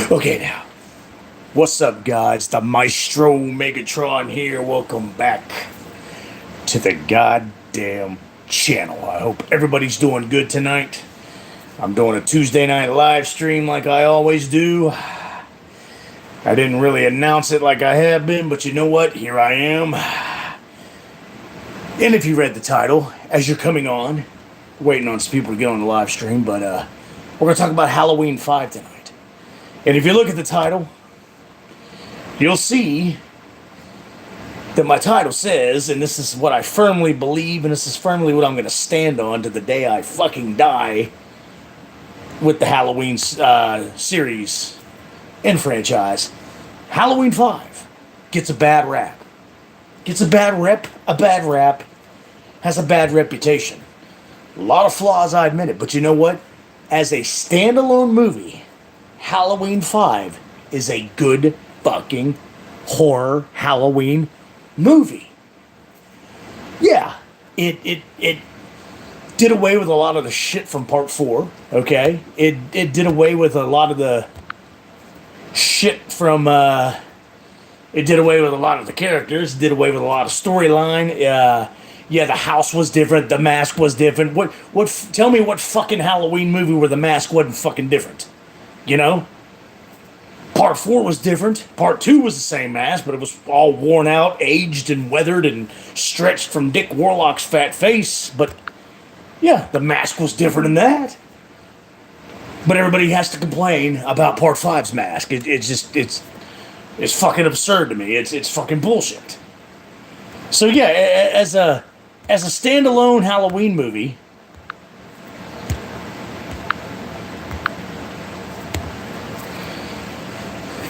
Okay, now, what's up, guys? The Maestro Megatron here. Welcome back to the goddamn channel. I hope everybody's doing good tonight. I'm doing a Tuesday night live stream like I always do. I didn't really announce it like I have been, but you know what? Here I am. And if you read the title, as you're coming on, waiting on some people to get on the live stream, but we're going to talk about Halloween 5 tonight. And if you look at the title, you'll see that my title says, and this is what I firmly believe, and this is firmly what I'm going to stand on to the day I fucking die with the Halloween series and franchise. Halloween 5 gets a bad rap. Gets a bad rap, has a bad reputation. A lot of flaws, I admit it, but you know what? As a standalone movie, Halloween 5 is a good fucking horror Halloween movie. Yeah, it did away with a lot of the shit from part 4, okay? It did away with a lot of the shit from, it did away with a lot of the characters, did away with a lot of storyline. Yeah, the house was different, the mask was different. Tell me what fucking Halloween movie where the mask wasn't fucking different? You know? Part 4 was different. Part 2 was the same mask, but it was all worn out, aged, and weathered, and stretched from Dick Warlock's fat face. But, yeah, the mask was different than that. But everybody has to complain about Part 5's mask. It's fucking absurd to me. It's fucking bullshit. So, yeah, as a standalone Halloween movie,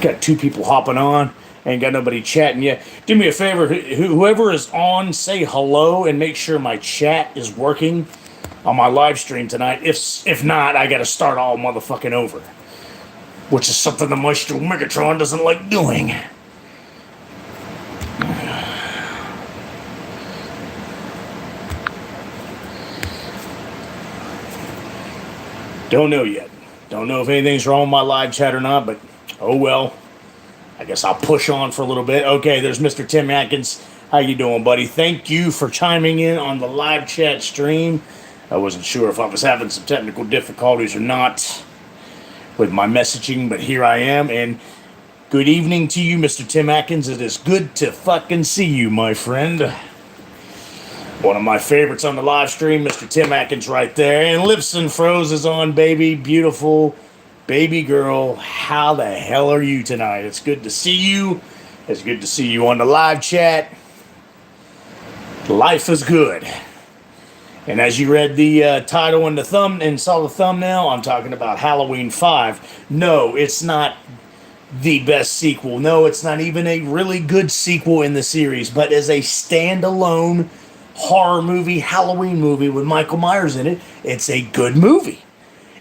got 2 people hopping on, ain't got nobody chatting yet. Do me a favor, whoever is on, say hello and make sure my chat is working on my live stream tonight. If not, I gotta start all motherfucking over, which is something the Maestro Megatron doesn't like doing. Don't know yet. Don't know if anything's wrong with my live chat or not, but oh well. I guess I'll push on for a little bit. Okay, there's Mr. Tim Atkins. How you doing, buddy? Thank you for chiming in on the live chat stream. I wasn't sure if I was having some technical difficulties or not with my messaging, but here I am. And good evening to you, Mr. Tim Atkins. It is good to fucking see you, my friend. One of my favorites on the live stream, Mr. Tim Atkins right there. And Lips and Froze is on, baby. Beautiful baby girl. How the hell are you tonight? It's good to see you. It's good to see you on the live chat. Life is good. And as you read the title and and saw the thumbnail, I'm talking about Halloween 5. No, it's not the best sequel. No, it's not even a really good sequel in the series. But as a standalone horror movie, Halloween movie with Michael Myers in it, it's a good movie.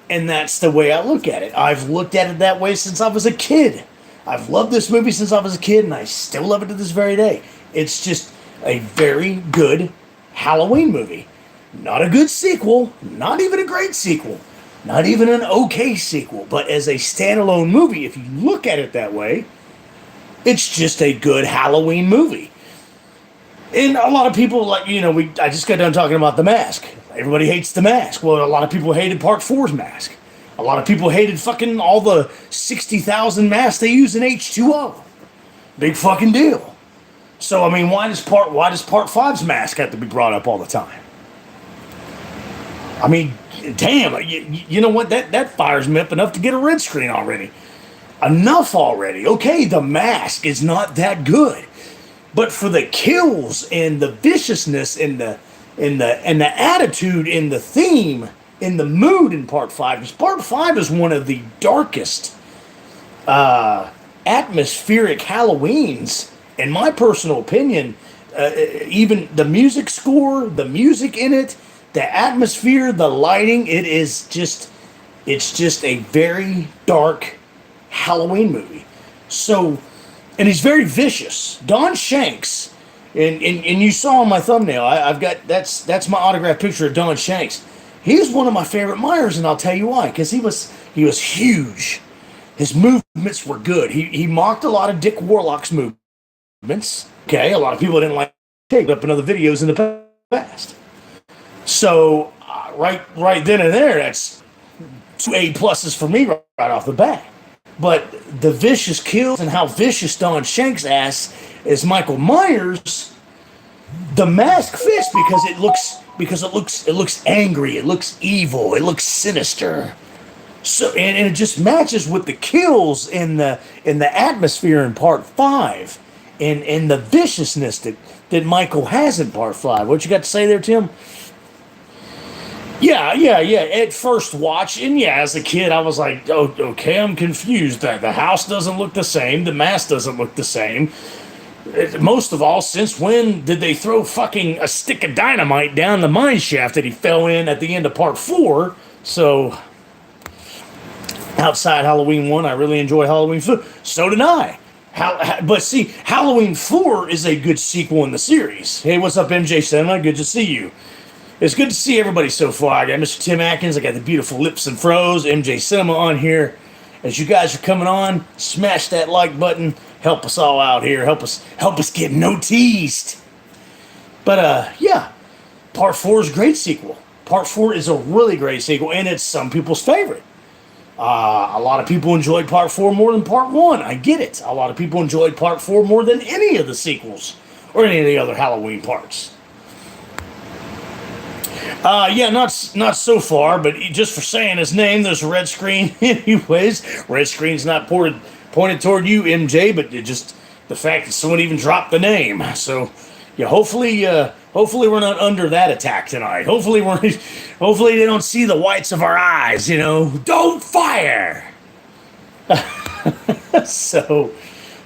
And that's the way I look at it. I've looked at it that way since I was a kid. I've loved this movie since I was a kid, and I still love it to this very day. It's just a very good Halloween movie. Not a good sequel, not even a great sequel, not even an okay sequel, but as a standalone movie, if you look at it that way, it's just a good Halloween movie. And a lot of people, like, I just got done talking about The Mask. Everybody hates The Mask. Well, a lot of people hated Part 4's mask. A lot of people hated fucking all the 60,000 masks they use in H2O. Big fucking deal. So, I mean, why does Part 5's mask have to be brought up all the time? I mean, damn, you know what? That fires me up enough to get a red screen already. Enough already. Okay, The Mask is not that good. But for the kills and the viciousness and the attitude and the theme and the mood in Part 5, because Part 5 is one of the darkest atmospheric Halloweens, in my personal opinion. Even the music score, the music in it, the atmosphere, the lighting, it's just a very dark Halloween movie. So, and he's very vicious. Don Shanks, and you saw on my thumbnail, I've got, that's my autographed picture of Don Shanks. He's one of my favorite Myers, and I'll tell you why. Because he was huge. His movements were good. He mocked a lot of Dick Warlock's movements. Okay, a lot of people didn't like take up in other videos in the past. So right then and there, that's 2 A+ for me right off the bat. But the vicious kills and how vicious Don Shanks' ass is Michael Myers, the mask fits because it looks angry, it looks evil, it looks sinister. So and it just matches with the kills in the atmosphere in part 5 and the viciousness that Michael has in part 5. What you got to say there, Tim? Yeah. At first watch, and yeah, as a kid, I was like, oh, okay, I'm confused. The house doesn't look the same. The mask doesn't look the same. Most of all, since when did they throw fucking a stick of dynamite down the mine shaft that he fell in at the end of part 4? So, outside Halloween 1, I really enjoy Halloween 4. So did I. But see, Halloween 4 is a good sequel in the series. Hey, what's up, MJ Cinema? Good to see you. It's good to see everybody so far. I got Mr. Tim Atkins. I got the beautiful Lips and Froze, MJ Cinema on here. As you guys are coming on, smash that like button. Help us all out here. Help us get noticed. But yeah, Part 4 is a great sequel. Part 4 is a really great sequel, and it's some people's favorite. A lot of people enjoyed Part 4 more than Part 1. I get it. A lot of people enjoyed Part 4 more than any of the sequels or any of the other Halloween parts. Yeah, not so far, but just for saying his name, there's a red screen. Anyways, red screen's not pointed toward you, MJ, but just the fact that someone even dropped the name. So, yeah, hopefully we're not under that attack tonight. Hopefully they don't see the whites of our eyes. Don't fire. So,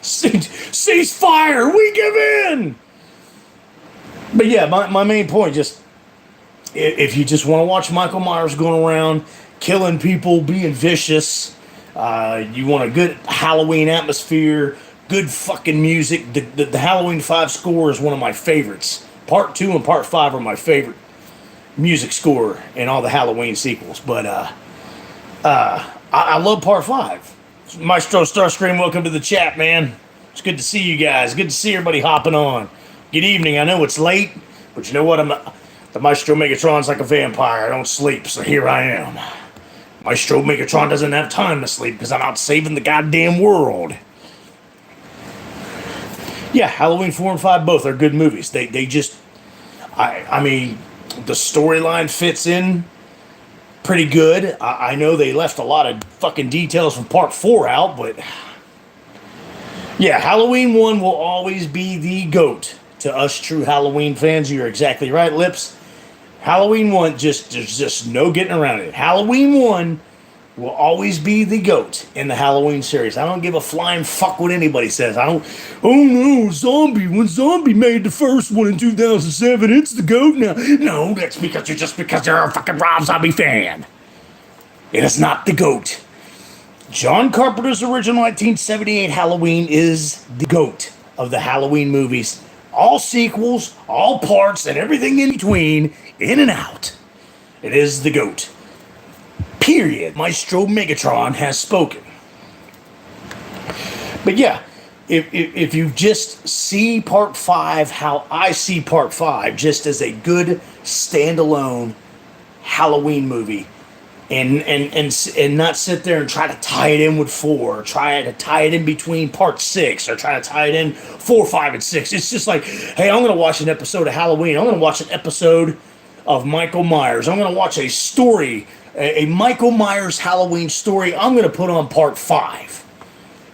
cease fire. We give in. But yeah, my main point just. If you just want to watch Michael Myers going around, killing people, being vicious, you want a good Halloween atmosphere, good fucking music. The Halloween 5 score is one of my favorites. Part 2 and Part 5 are my favorite music score in all the Halloween sequels. But I love Part 5. Maestro Starscream, welcome to the chat, man. It's good to see you guys. Good to see everybody hopping on. Good evening. I know it's late, but you know what? The Maestro Megatron's like a vampire. I don't sleep, so here I am. Maestro Megatron doesn't have time to sleep because I'm out saving the goddamn world. Yeah, Halloween 4 and 5 both are good movies. They just... I mean, the storyline fits in pretty good. I know they left a lot of fucking details from Part 4 out, but... Yeah, Halloween 1 will always be the GOAT to us true Halloween fans. You're exactly right, Lips. Halloween 1, there's just no getting around it. Halloween 1 will always be the GOAT in the Halloween series. I don't give a flying fuck what anybody says. Oh no, Zombie. When Zombie made the first one in 2007, it's the GOAT now. No, that's because you're a fucking Rob Zombie fan. It is not the GOAT. John Carpenter's original 1978 Halloween is the GOAT of the Halloween movies. All sequels, all parts, and everything in between, in and out. It is the GOAT. Period. Maestro Megatron has spoken. But yeah, if you just see Part 5, how I see Part 5, just as a good standalone Halloween movie, and not sit there and try to tie it in with 4, or try to tie it in between Part 6, or try to tie it in 4, 5, and 6. It's just like, hey, I'm going to watch an episode of Halloween. I'm going to watch an episode of Michael Myers. I'm going to watch a story, a Michael Myers Halloween story. I'm going to put on Part 5.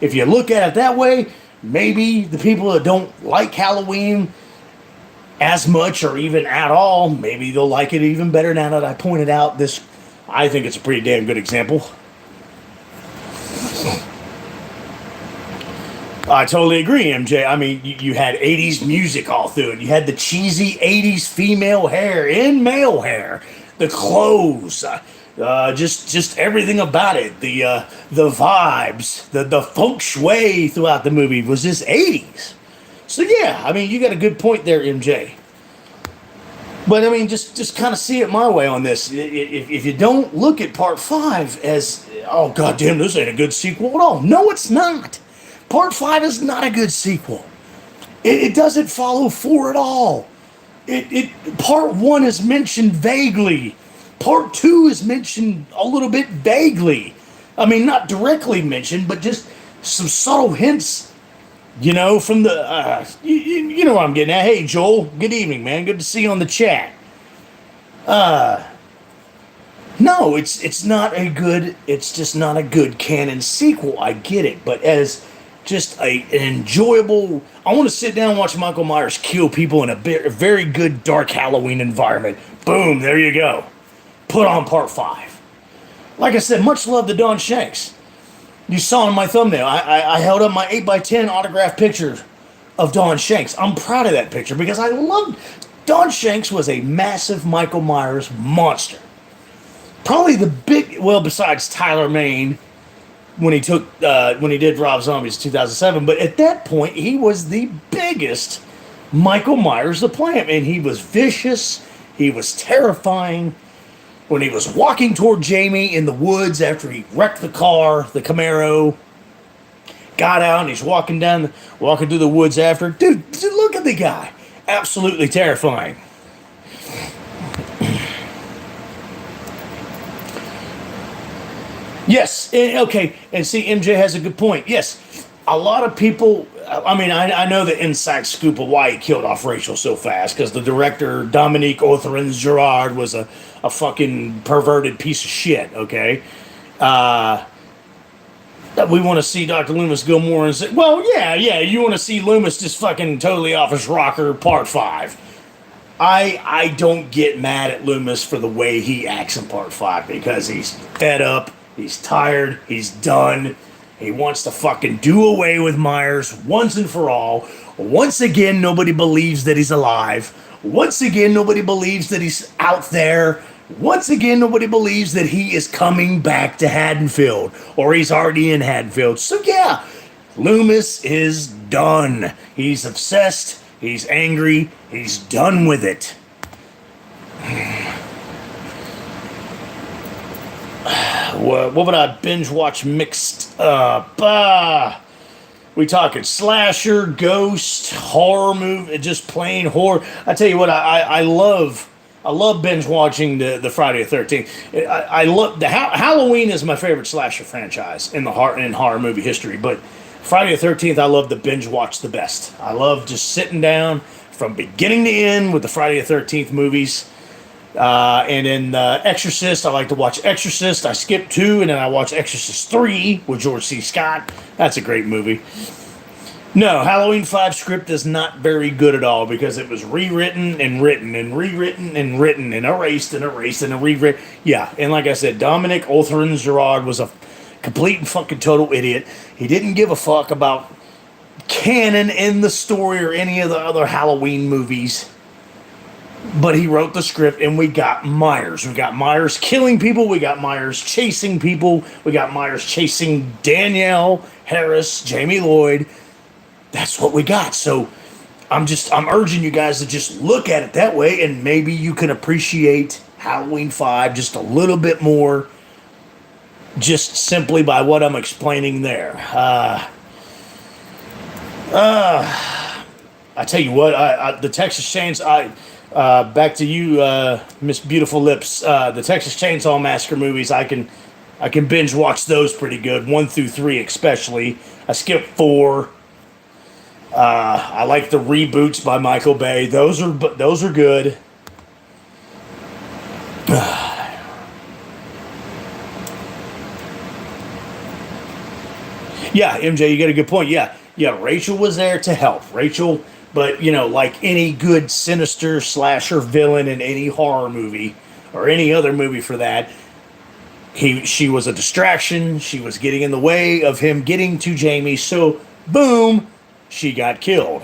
If you look at it that way, maybe the people that don't like Halloween as much or even at all, maybe they'll like it even better now that I pointed out this. I think it's a pretty damn good example. I totally agree, MJ. I mean, you had 80s music all through it. You had the cheesy 80s female hair and male hair. The clothes. Just everything about it. The vibes. The feng shui throughout the movie was just 80s. So yeah, I mean, you got a good point there, MJ. But I mean, just kind of see it my way on this. If you don't look at Part 5 as oh goddamn, this ain't a good sequel at all. No, it's not. Part 5 is not a good sequel. It doesn't follow 4 at all. Part 1 is mentioned vaguely. Part 2 is mentioned a little bit vaguely. I mean, not directly mentioned, but just some subtle hints, from the, you know what I'm getting at. Hey, Joel, good evening, man. Good to see you on the chat. No, it's just not a good canon sequel. I get it, but as just an enjoyable, I want to sit down and watch Michael Myers kill people in a very good dark Halloween environment. Boom, there you go. Put on part 5. Like I said, much love to Don Shanks. You saw in my thumbnail, I held up my 8x10 autographed picture of Don Shanks. I'm proud of that picture because I loved, Don Shanks was a massive Michael Myers monster. Probably besides Tyler Mane, when he did Rob Zombies in 2007, but at that point, he was the biggest Michael Myers the planet, and he was vicious, he was terrifying. When he was walking toward Jamie in the woods after he wrecked the car, the Camaro, got out and he's walking through the woods after. Dude, look at the guy. Absolutely terrifying. Yes, okay, and see, MJ has a good point. Yes, a lot of people, I know the inside scoop of why he killed off Rachel so fast, because the director, Dominique Otherin-Girard, was a fucking perverted piece of shit, okay? We want to see Dr. Loomis go more and say, well, yeah, you want to see Loomis just fucking totally off his rocker, part 5. I don't get mad at Loomis for the way he acts in part 5, because he's fed up, he's tired, he's done. He wants to fucking do away with Myers once and for all. Once again, nobody believes that he's alive. Once again, nobody believes that he's out there. Once again, nobody believes that he is coming back to Haddonfield, or he's already in Haddonfield. So yeah, Loomis is done. He's obsessed. He's angry. He's done with it. What would I binge watch mixed up? We talking slasher, ghost, horror movie, just plain horror. I tell you what, I love binge watching the Friday the 13th. I love Halloween is my favorite slasher franchise in horror movie history. But Friday the 13th, I love to binge watch the best. I love just sitting down from beginning to end with the Friday the 13th movies. And in Exorcist, I like to watch Exorcist. I skip 2, and then I watch Exorcist 3 with George C. Scott. That's a great movie. No, Halloween 5 script is not very good at all, because it was rewritten and written and rewritten and written and erased and erased and rewritten. Yeah, and like I said, Dominic Otherin-Girard was a complete and fucking total idiot. He didn't give a fuck about canon in the story or any of the other Halloween movies. But he wrote the script, and we got Myers. We got Myers killing people. We got Myers chasing people. We got Myers chasing Danielle Harris, Jamie Lloyd. That's what we got. So I'm urging you guys to just look at it that way, and maybe you can appreciate Halloween 5 just a little bit more, just simply by what I'm explaining there. I tell you what, the Texas Chainsaw. Back to you, Miss Beautiful Lips. The Texas Chainsaw Massacre movies, I can binge watch those pretty good, 1 through 3 especially. I skipped 4. I like the reboots by Michael Bay. Those are good. Yeah, MJ, you got a good point. Yeah, Rachel was there to help. But, like any good sinister slasher villain in any horror movie, or any other movie for that, she was a distraction. She was getting in the way of him getting to Jamie. So, boom, she got killed.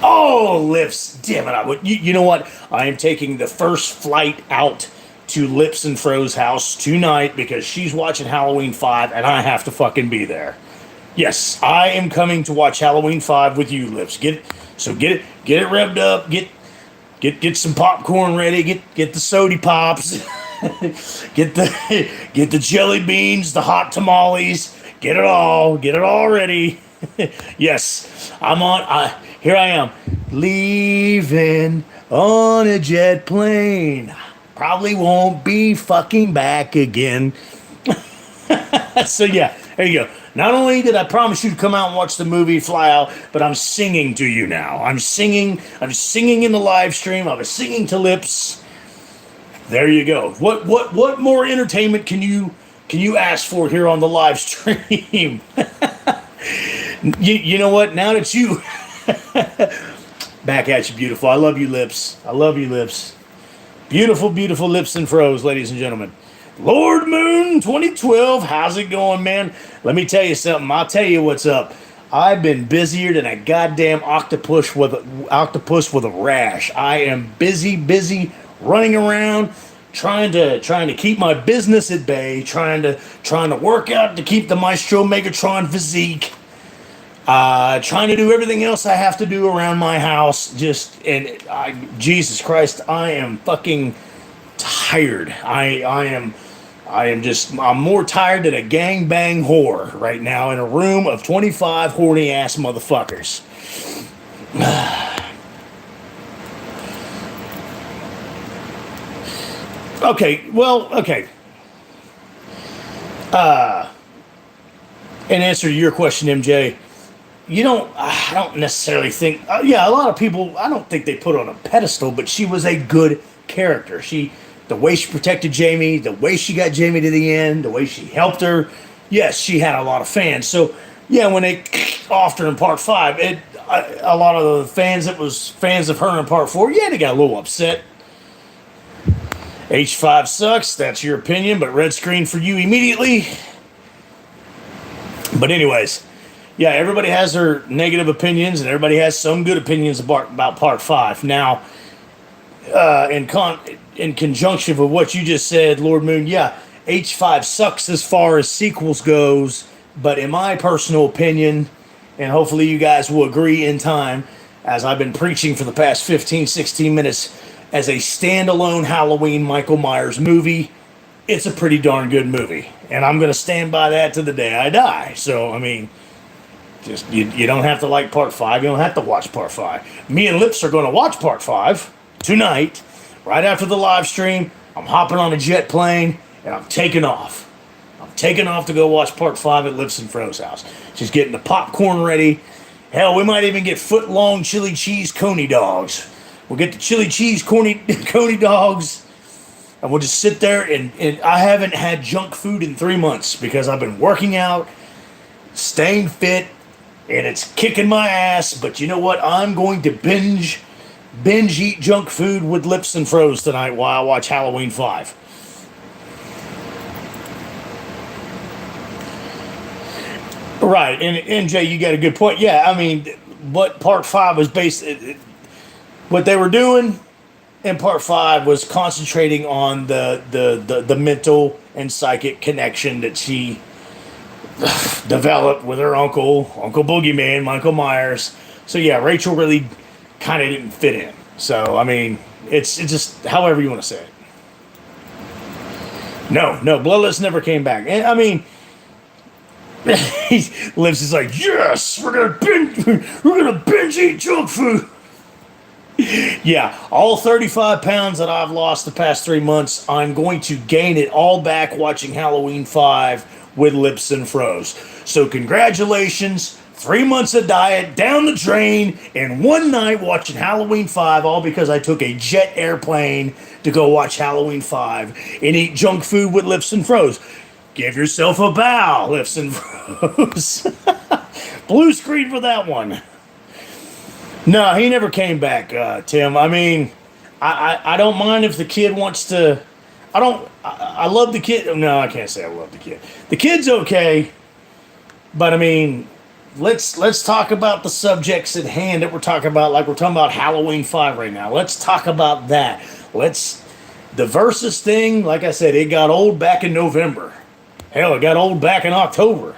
Oh, Lips, damn it. You know what? I am taking the first flight out to Lips and Fro's house tonight, because she's watching Halloween 5, and I have to fucking be there. Yes, I am coming to watch Halloween 5 with you, Lips. Get it revved up. Get some popcorn ready. Get the sody pops. Get the jelly beans, the hot tamales, get it all ready. Yes, I'm on. Here I am, leaving on a jet plane. Probably won't be fucking back again. So yeah, there you go. Not only did I promise you to come out and watch the movie Fly Out, but I'm singing to you now. I'm singing in the live stream. I was singing to lips. There you go. What more entertainment can you ask for here on the live stream? You know what? Now that you back at you, beautiful. I love you, lips. I love you, lips. Beautiful, beautiful lips and froze, ladies and gentlemen. Lord Moon 2012, how's it going, man? Let me tell you something. I'll tell you what's up. I've been busier than a goddamn octopus with a rash. I am busy running around, trying to keep my business at bay, trying to work out to keep the Maestro Megatron physique. Trying to do everything else I have to do around my house. Jesus Christ, I am fucking tired. I'm more tired than a gangbang whore right now in a room of 25 horny ass motherfuckers. Okay. In answer to your question, MJ, I don't necessarily think, a lot of people, I don't think they put her on a pedestal, but she was a good character. The way she protected Jamie, the way she got Jamie to the end, the way she helped her, yes, she had a lot of fans. So, yeah, when they offed her in part 5, a lot of the fans that was fans of her in part 4, yeah, they got a little upset. H5 sucks, that's your opinion, but red screen for you immediately. But anyways, yeah, everybody has their negative opinions, and everybody has some good opinions about part 5. Now, in conjunction with what you just said, Lord Moon, yeah, H5 sucks as far as sequels goes, but in my personal opinion, and hopefully you guys will agree in time, as I've been preaching for the past 15, 16 minutes, as a standalone Halloween Michael Myers movie, it's a pretty darn good movie. And I'm going to stand by that to the day I die. So, I mean, just you don't have to like part 5. You don't have to watch part 5. Me and Lips are going to watch part 5 tonight, right after the live stream. I'm hopping on a jet plane, and I'm taking off. I'm taking off to go watch part 5 at Lips and Fro's house. She's getting the popcorn ready. Hell, we might even get foot-long chili cheese coney dogs. We'll get the chili cheese coney dogs, and we'll just sit there, and I haven't had junk food in 3 months because I've been working out, staying fit, and it's kicking my ass. But you know what? I'm going to binge eat junk food with Lips and Froze tonight while I watch Halloween 5. Right, and MJ, you got a good point. Yeah, I mean, what part 5 was based... What they were doing in part 5 was concentrating on the mental and psychic connection that she developed with her Uncle Boogeyman, Michael Myers. So yeah, Rachel really kind of didn't fit in. So, I mean, it's just however you want to say it. No, Bloodless never came back. And I mean, Lips is like, yes, we're gonna binge eat junk food. Yeah, all 35 pounds that I've lost the past 3 months, I'm going to gain it all back watching Halloween 5 with Lips and Froze. So congratulations, 3 months of diet down the drain, and one night watching Halloween 5, all because I took a jet airplane to go watch Halloween 5 and eat junk food with Lips and Froze. Give yourself a bow, Lips and Froze. Blue screen for that one. No, he never came back, Tim. I mean, I don't mind if the kid wants to... I love the kid. No, I can't say I love the kid. The kid's okay, but I mean, let's talk about the subjects at hand that we're talking about, like we're talking about Halloween 5 right now. Let's talk about that. The Versus thing, like I said, it got old back in November. Hell, it got old back in October.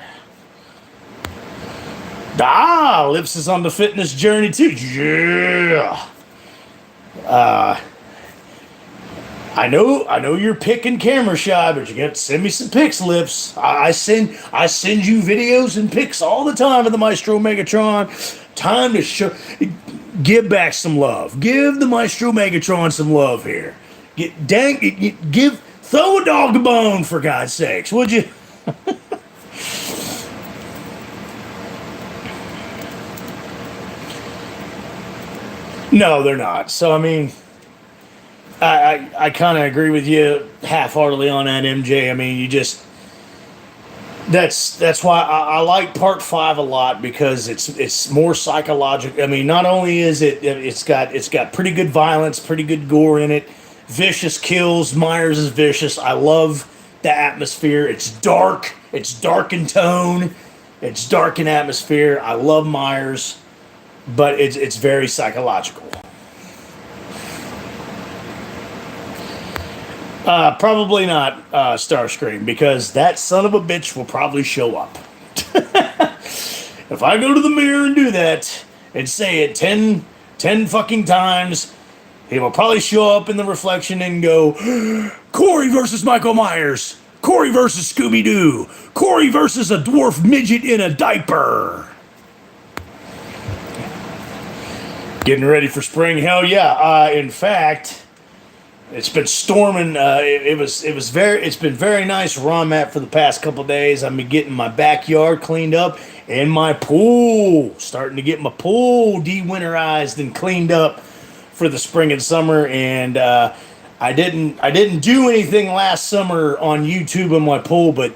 Lips is on the fitness journey too. Yeah. I know you're picking camera shy, but you got to send me some pics, Lips. I send you videos and pics all the time of the Maestro Megatron. Time to show, give back some love. Give the Maestro Megatron some love here. Throw a dog a bone for God's sakes, would you? No, they're not. So I mean, I kind of agree with you half-heartedly on that, MJ. I mean, you just that's why I like Part 5 a lot, because it's more psychological. I mean, not only is it's got pretty good violence, pretty good gore in it, vicious kills. Myers is vicious. I love the atmosphere. It's dark. It's dark in tone. It's dark in atmosphere. I love Myers, but it's very psychological. Probably not Starscream, because that son of a bitch will probably show up. If I go to the mirror and do that and say it 10 fucking times, he will probably show up in the reflection and go, Corey versus Michael Myers. Corey versus Scooby-Doo. Corey versus a dwarf midget in a diaper. Getting ready for spring? Hell yeah. In fact, it's been storming. It's been very nice where I'm at for the past couple days. I've been getting my backyard cleaned up and my pool. Starting to get my pool de-winterized and cleaned up for the spring and summer. And I didn't do anything last summer on YouTube in my pool, but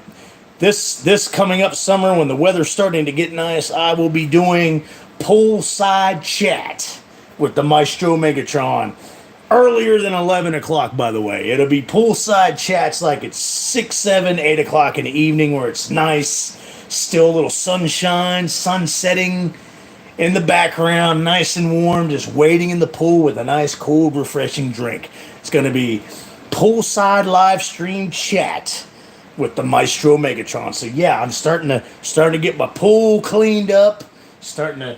this coming up summer, when the weather's starting to get nice, I will be doing poolside chat with the Maestro Megatron. Earlier than 11 o'clock, by the way. It'll be poolside chats like it's 6, 7, 8 o'clock in the evening, where it's nice, still a little sunshine, sun setting in the background, nice and warm, just waiting in the pool with a nice, cold, refreshing drink. It's going to be poolside live stream chat with the Maestro Megatron. So yeah, I'm starting to get my pool cleaned up. Starting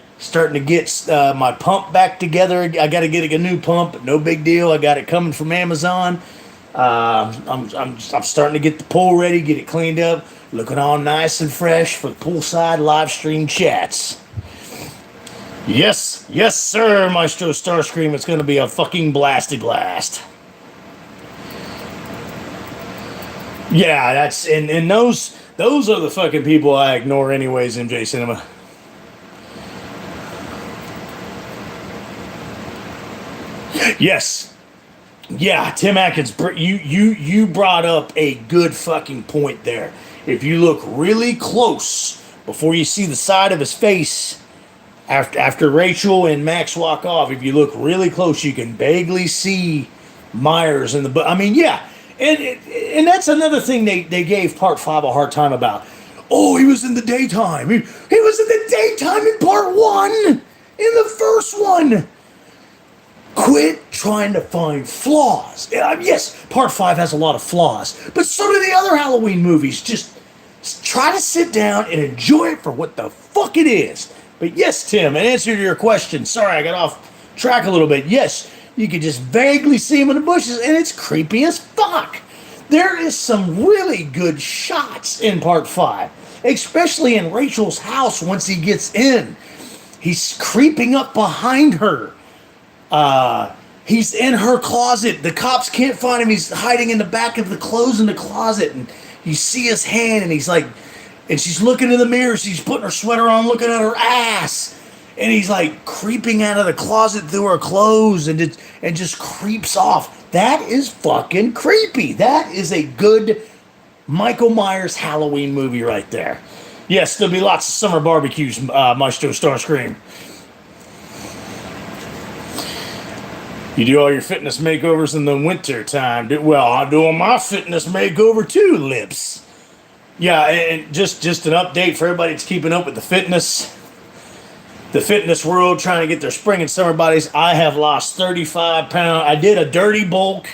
to get my pump back together. I got to get a new pump, but no big deal. I got it coming from Amazon. I'm starting to get the pool ready, get it cleaned up, looking all nice and fresh for the poolside live stream chats. Yes, sir, Maestro Starscream. It's going to be a fucking blasty blast. Yeah, that's and those are the fucking people I ignore anyways, MJ Cinema. Yes. Yeah, Tim Atkins, you brought up a good fucking point there. If you look really close before you see the side of his face, after Rachel and Max walk off, if you look really close, you can vaguely see Myers in the book. I mean, yeah, and that's another thing they gave Part 5 a hard time about. Oh, he was in the daytime. He was in the daytime in Part 1, in the first one. Quit trying to find flaws. Yes, Part 5 has a lot of flaws, but so do the other Halloween movies. Just try to sit down and enjoy it for what the fuck it is. But yes, Tim, in answer to your question, sorry I got off track a little bit. Yes, you can just vaguely see him in the bushes, and it's creepy as fuck. There is some really good shots in Part 5, especially in Rachel's house once he gets in. He's creeping up behind her. He's in her closet. The cops can't find him. He's hiding in the back of the clothes in the closet, and you see his hand, and he's like, and she's looking in the mirror. She's putting her sweater on, looking at her ass, and he's like creeping out of the closet through her clothes, and just creeps off. That is fucking creepy. That is a good Michael Myers Halloween movie right there. Yes, there'll be lots of summer barbecues, Maestro Starscream. You do all your fitness makeovers in the winter time. Well, I'm doing my fitness makeover too, Lips. Yeah, and just an update for everybody that's keeping up with the fitness world, trying to get their spring and summer bodies. I have lost 35 pounds. I did a dirty bulk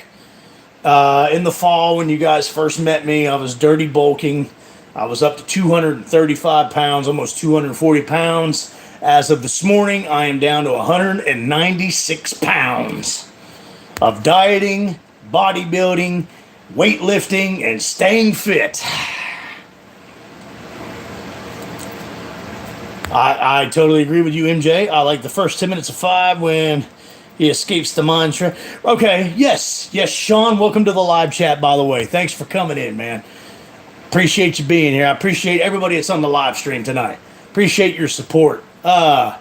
in the fall when you guys first met me. I was dirty bulking. I was up to 235 pounds, almost 240 pounds. As of this morning, I am down to 196 pounds of dieting, bodybuilding, weightlifting, and staying fit. I totally agree with you, MJ. I like the first 10 minutes of 5 when he escapes the mine trap. Okay, yes, Sean, welcome to the live chat, by the way. Thanks for coming in, man. Appreciate you being here. I appreciate everybody that's on the live stream tonight. Appreciate your support. Yeah,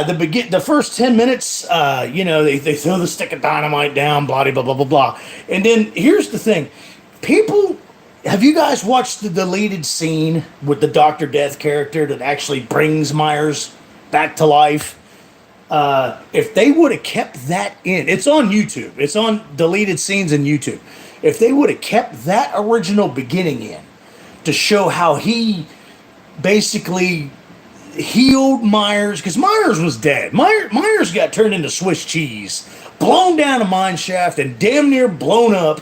the first 10 minutes, they throw the stick of dynamite down, blah, blah, blah, blah, blah. And then here's the thing. Have you guys watched the deleted scene with the Dr. Death character that actually brings Myers back to life? If they would have kept that in, it's on YouTube. It's on deleted scenes in YouTube. If they would have kept that original beginning in to show how he basically healed Myers, because Myers was dead. Myers got turned into Swiss cheese, blown down a mine shaft, and damn near blown up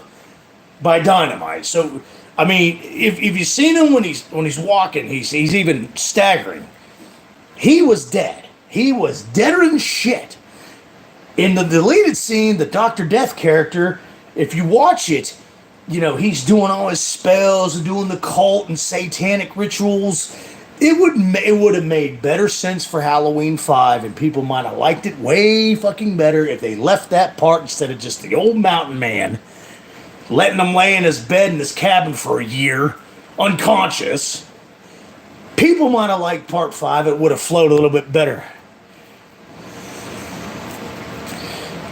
by dynamite. So, I mean, if you've seen him when he's walking, he's even staggering. He was dead. He was deader than shit. In the deleted scene, the Dr. Death character, if you watch it, he's doing all his spells and doing the cult and satanic rituals. It would have made better sense for Halloween 5, and people might have liked it way fucking better if they left that part instead of just the old mountain man letting him lay in his bed in his cabin for a year, unconscious. People might have liked part 5. It would have flowed a little bit better.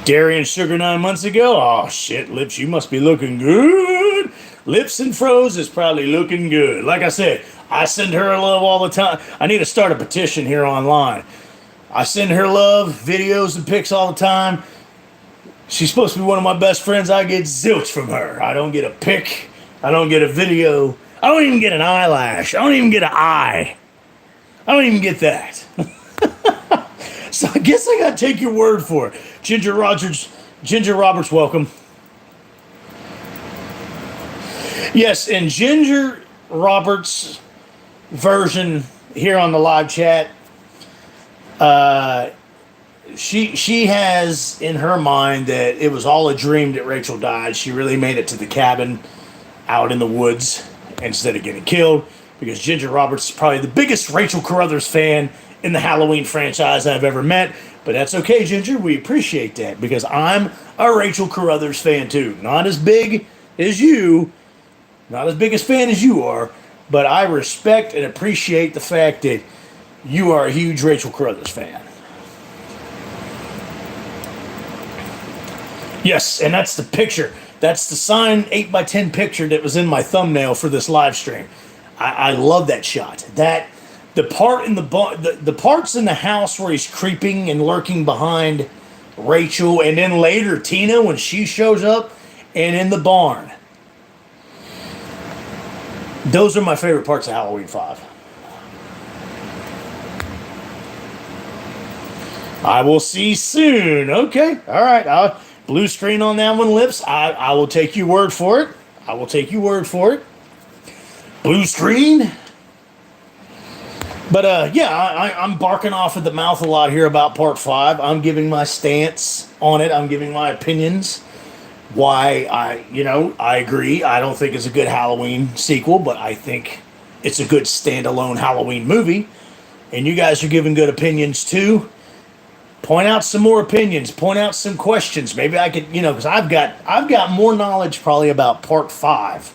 Darian Sugar 9 months ago. Oh, shit, Lips, you must be looking good. Lips and Froze is probably looking good. Like I said, I send her love all the time. I need to start a petition here online. I send her love, videos and pics all the time. She's supposed to be one of my best friends. I get zilch from her. I don't get a pic. I don't get a video. I don't even get an eyelash. I don't even get an eye. I don't even get that. So I guess I gotta take your word for it. Ginger Roberts, welcome. Yes, in Ginger Roberts' version here on the live chat, she has in her mind that it was all a dream that Rachel died. She really made it to the cabin out in the woods instead of getting killed, because Ginger Roberts is probably the biggest Rachel Carruthers fan in the Halloween franchise I've ever met. But that's okay, Ginger. We appreciate that, because I'm a Rachel Carruthers fan too. Not as big as you, not as big a fan as you are, but I respect and appreciate the fact that you are a huge Rachel Carruthers fan. Yes, and that's the picture. That's the signed 8x10 picture that was in my thumbnail for this live stream. I love that shot. The part in the parts in the house where he's creeping and lurking behind Rachel, and then later Tina when she shows up, and in the barn. Those are my favorite parts of Halloween 5. I will see soon. Okay, all right. Blue screen on that one, Lips. I will take your word for it. I will take your word for it. Blue screen. But I'm barking off at the mouth a lot here about part 5. I'm giving my stance on it. I'm giving my opinions. Why I agree. I don't think it's a good Halloween sequel, but I think it's a good standalone Halloween movie. And you guys are giving good opinions too. Point out some more opinions. Point out some questions. Maybe I could, because I've got more knowledge probably about part 5.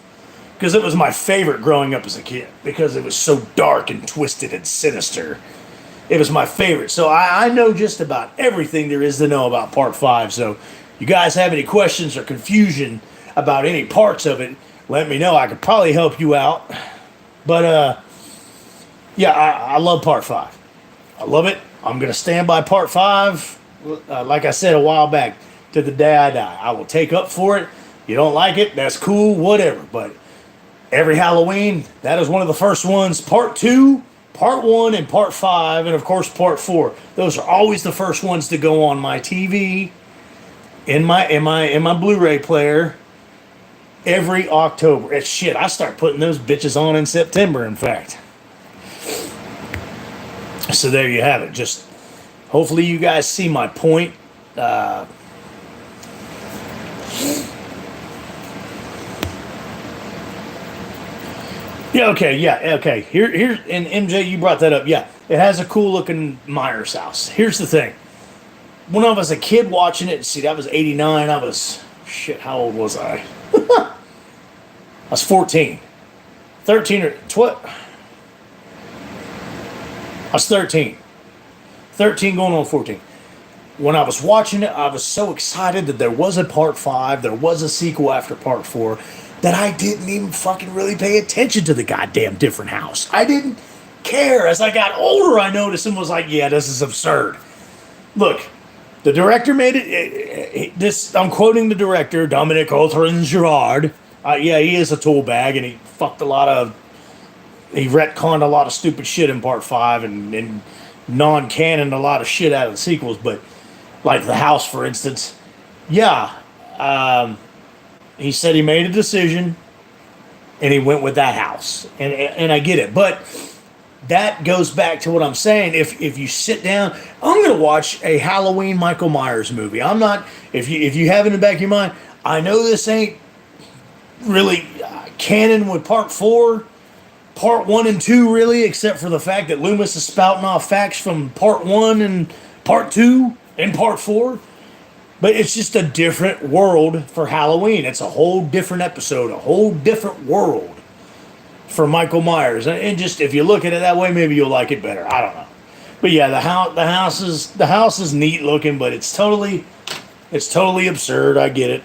Because it was my favorite growing up as a kid. Because it was so dark and twisted and sinister. It was my favorite. So I know just about everything there is to know about part 5. So you guys have any questions or confusion about any parts of it, let me know. I could probably help you out. But, I love part 5. I love it. I'm going to stand by part 5. Like I said a while back, to the day I die. I will take up for it. You don't like it, that's cool, whatever. But every Halloween, that is one of the first ones. Part 2, Part 1, and Part 5, and of course Part 4. Those are always the first ones to go on my TV, in my Blu-ray player, every October. I start putting those bitches on in September, in fact. So there you have it. Just hopefully you guys see my point. Yeah, okay, yeah, okay. Here, and MJ, you brought that up. Yeah, it has a cool looking Myers house. Here's the thing: when I was a kid watching it, see, that was '89. I was shit. How old was I? I was 14, 13 or 12. I was 13, 13 going on 14. When I was watching it, I was so excited that there was a part five, there was a sequel after part four, that I didn't even fucking really pay attention to the goddamn different house. I didn't care. As I got older, I noticed and was like, yeah, this is absurd. Look, the director made it. This I'm quoting the director, Dominic Autrin-Girard. Yeah, he is a tool bag, and he retconned a lot of stupid shit in part five, and non-canon a lot of shit out of the sequels. But like the house, for instance, yeah, he said he made a decision, and he went with that house, and I get it, but that goes back to what I'm saying. If you sit down, I'm gonna watch a Halloween Michael Myers movie. I'm not. If you have it in the back of your mind, I know this ain't really canon with part four, part one and two, really, except for the fact that Loomis is spouting off facts from part one and part two and part four. But it's just a different world for Halloween. It's a whole different episode, a whole different world for Michael Myers. And just if you look at it that way, maybe you'll like it better. I don't know. But yeah, the house is neat looking, but it's totally absurd. I get it.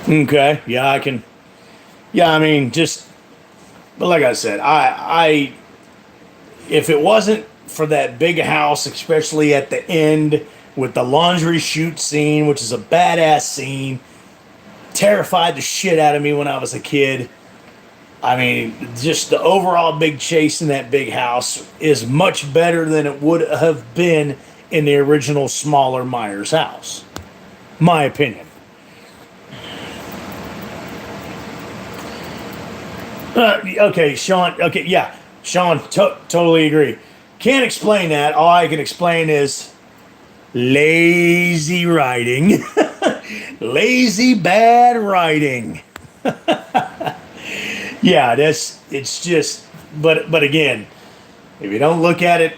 Okay, yeah, I can. Yeah, I mean, just, but like I said, if it wasn't for that big house, especially at the end with the laundry chute scene, which is a badass scene, terrified the shit out of me when I was a kid. I mean, just the overall big chase in that big house is much better than it would have been in the original smaller Myers house. My opinion. Okay, Sean. Okay, yeah, Sean. Totally agree. Can't explain that. All I can explain is lazy writing, lazy bad writing. Yeah, it's just. But again, if you don't look at it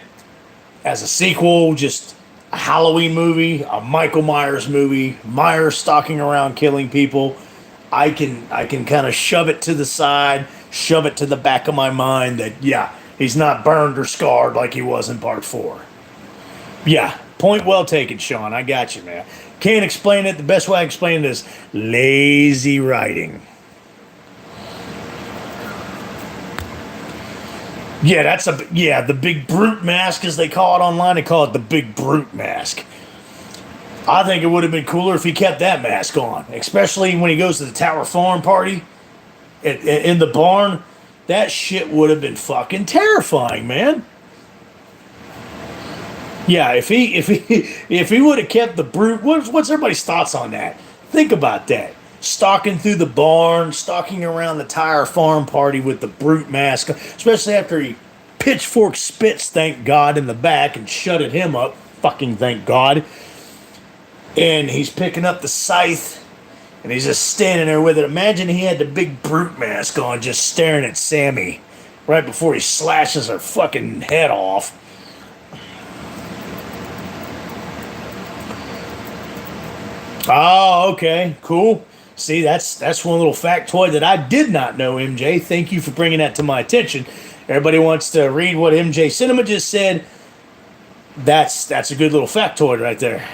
as a sequel, just a Halloween movie, a Michael Myers movie, Myers stalking around killing people, I can kind of shove it to the side, shove it to the back of my mind that, yeah, he's not burned or scarred like he was in part four. Yeah, point well taken, Sean. I got you, man. Can't explain it. The best way I explain it is lazy writing. Yeah, the big brute mask, as they call it online. They call it the big brute mask. I think it would have been cooler if he kept that mask on, especially when he goes to the Tower Farm party in the barn. That shit would have been fucking terrifying, man. Yeah, if he would have kept the brute, what's everybody's thoughts on that? Think about that. Stalking through the barn, stalking around the Tower Farm party with the brute mask, especially after he pitchfork spits, thank God, in the back and shutted him up. Fucking thank God. And he's picking up the scythe, and he's just standing there with it. Imagine he had the big brute mask on, just staring at Sammy right before he slashes her fucking head off. Oh, okay, cool. See, that's one little factoid that I did not know, MJ. Thank you for bringing that to my attention. Everybody wants to read what MJ Cinema just said. That's a good little factoid right there.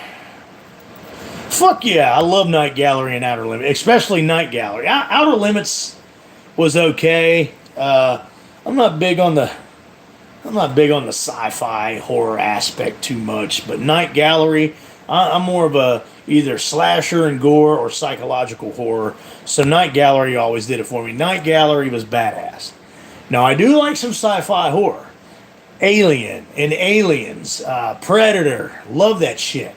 Fuck yeah, I love Night Gallery and Outer Limits, especially Night Gallery. Outer Limits was okay. I'm not big on the sci-fi horror aspect too much, but Night Gallery, I'm more of a either slasher and gore or psychological horror. So Night Gallery always did it for me. Night Gallery was badass. Now I do like some sci-fi horror. Alien and Aliens, Predator, love that shit.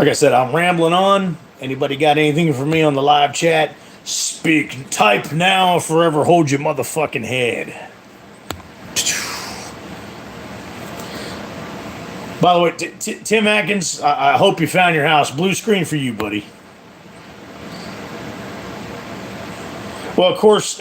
Like I said, I'm rambling on. Anybody got anything for me on the live chat? Speak, type now, forever hold your motherfucking head. By the way, Tim Atkins, I hope you found your house. Blue screen for you, buddy. Well, of course,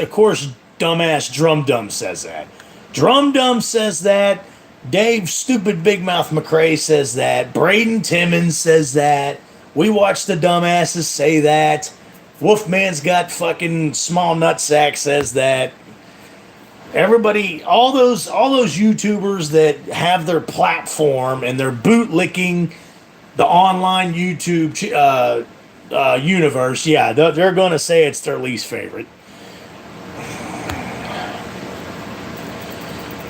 dumbass Drum Dum says that. Drum Dum says that. Dave Stupid Big Mouth McRae says that. Braden Timmons says that. We watch the dumbasses say that. Wolfman's got fucking small nutsack says that. Everybody, all those YouTubers that have their platform and they're bootlicking the online YouTube universe, yeah, they're going to say it's their least favorite.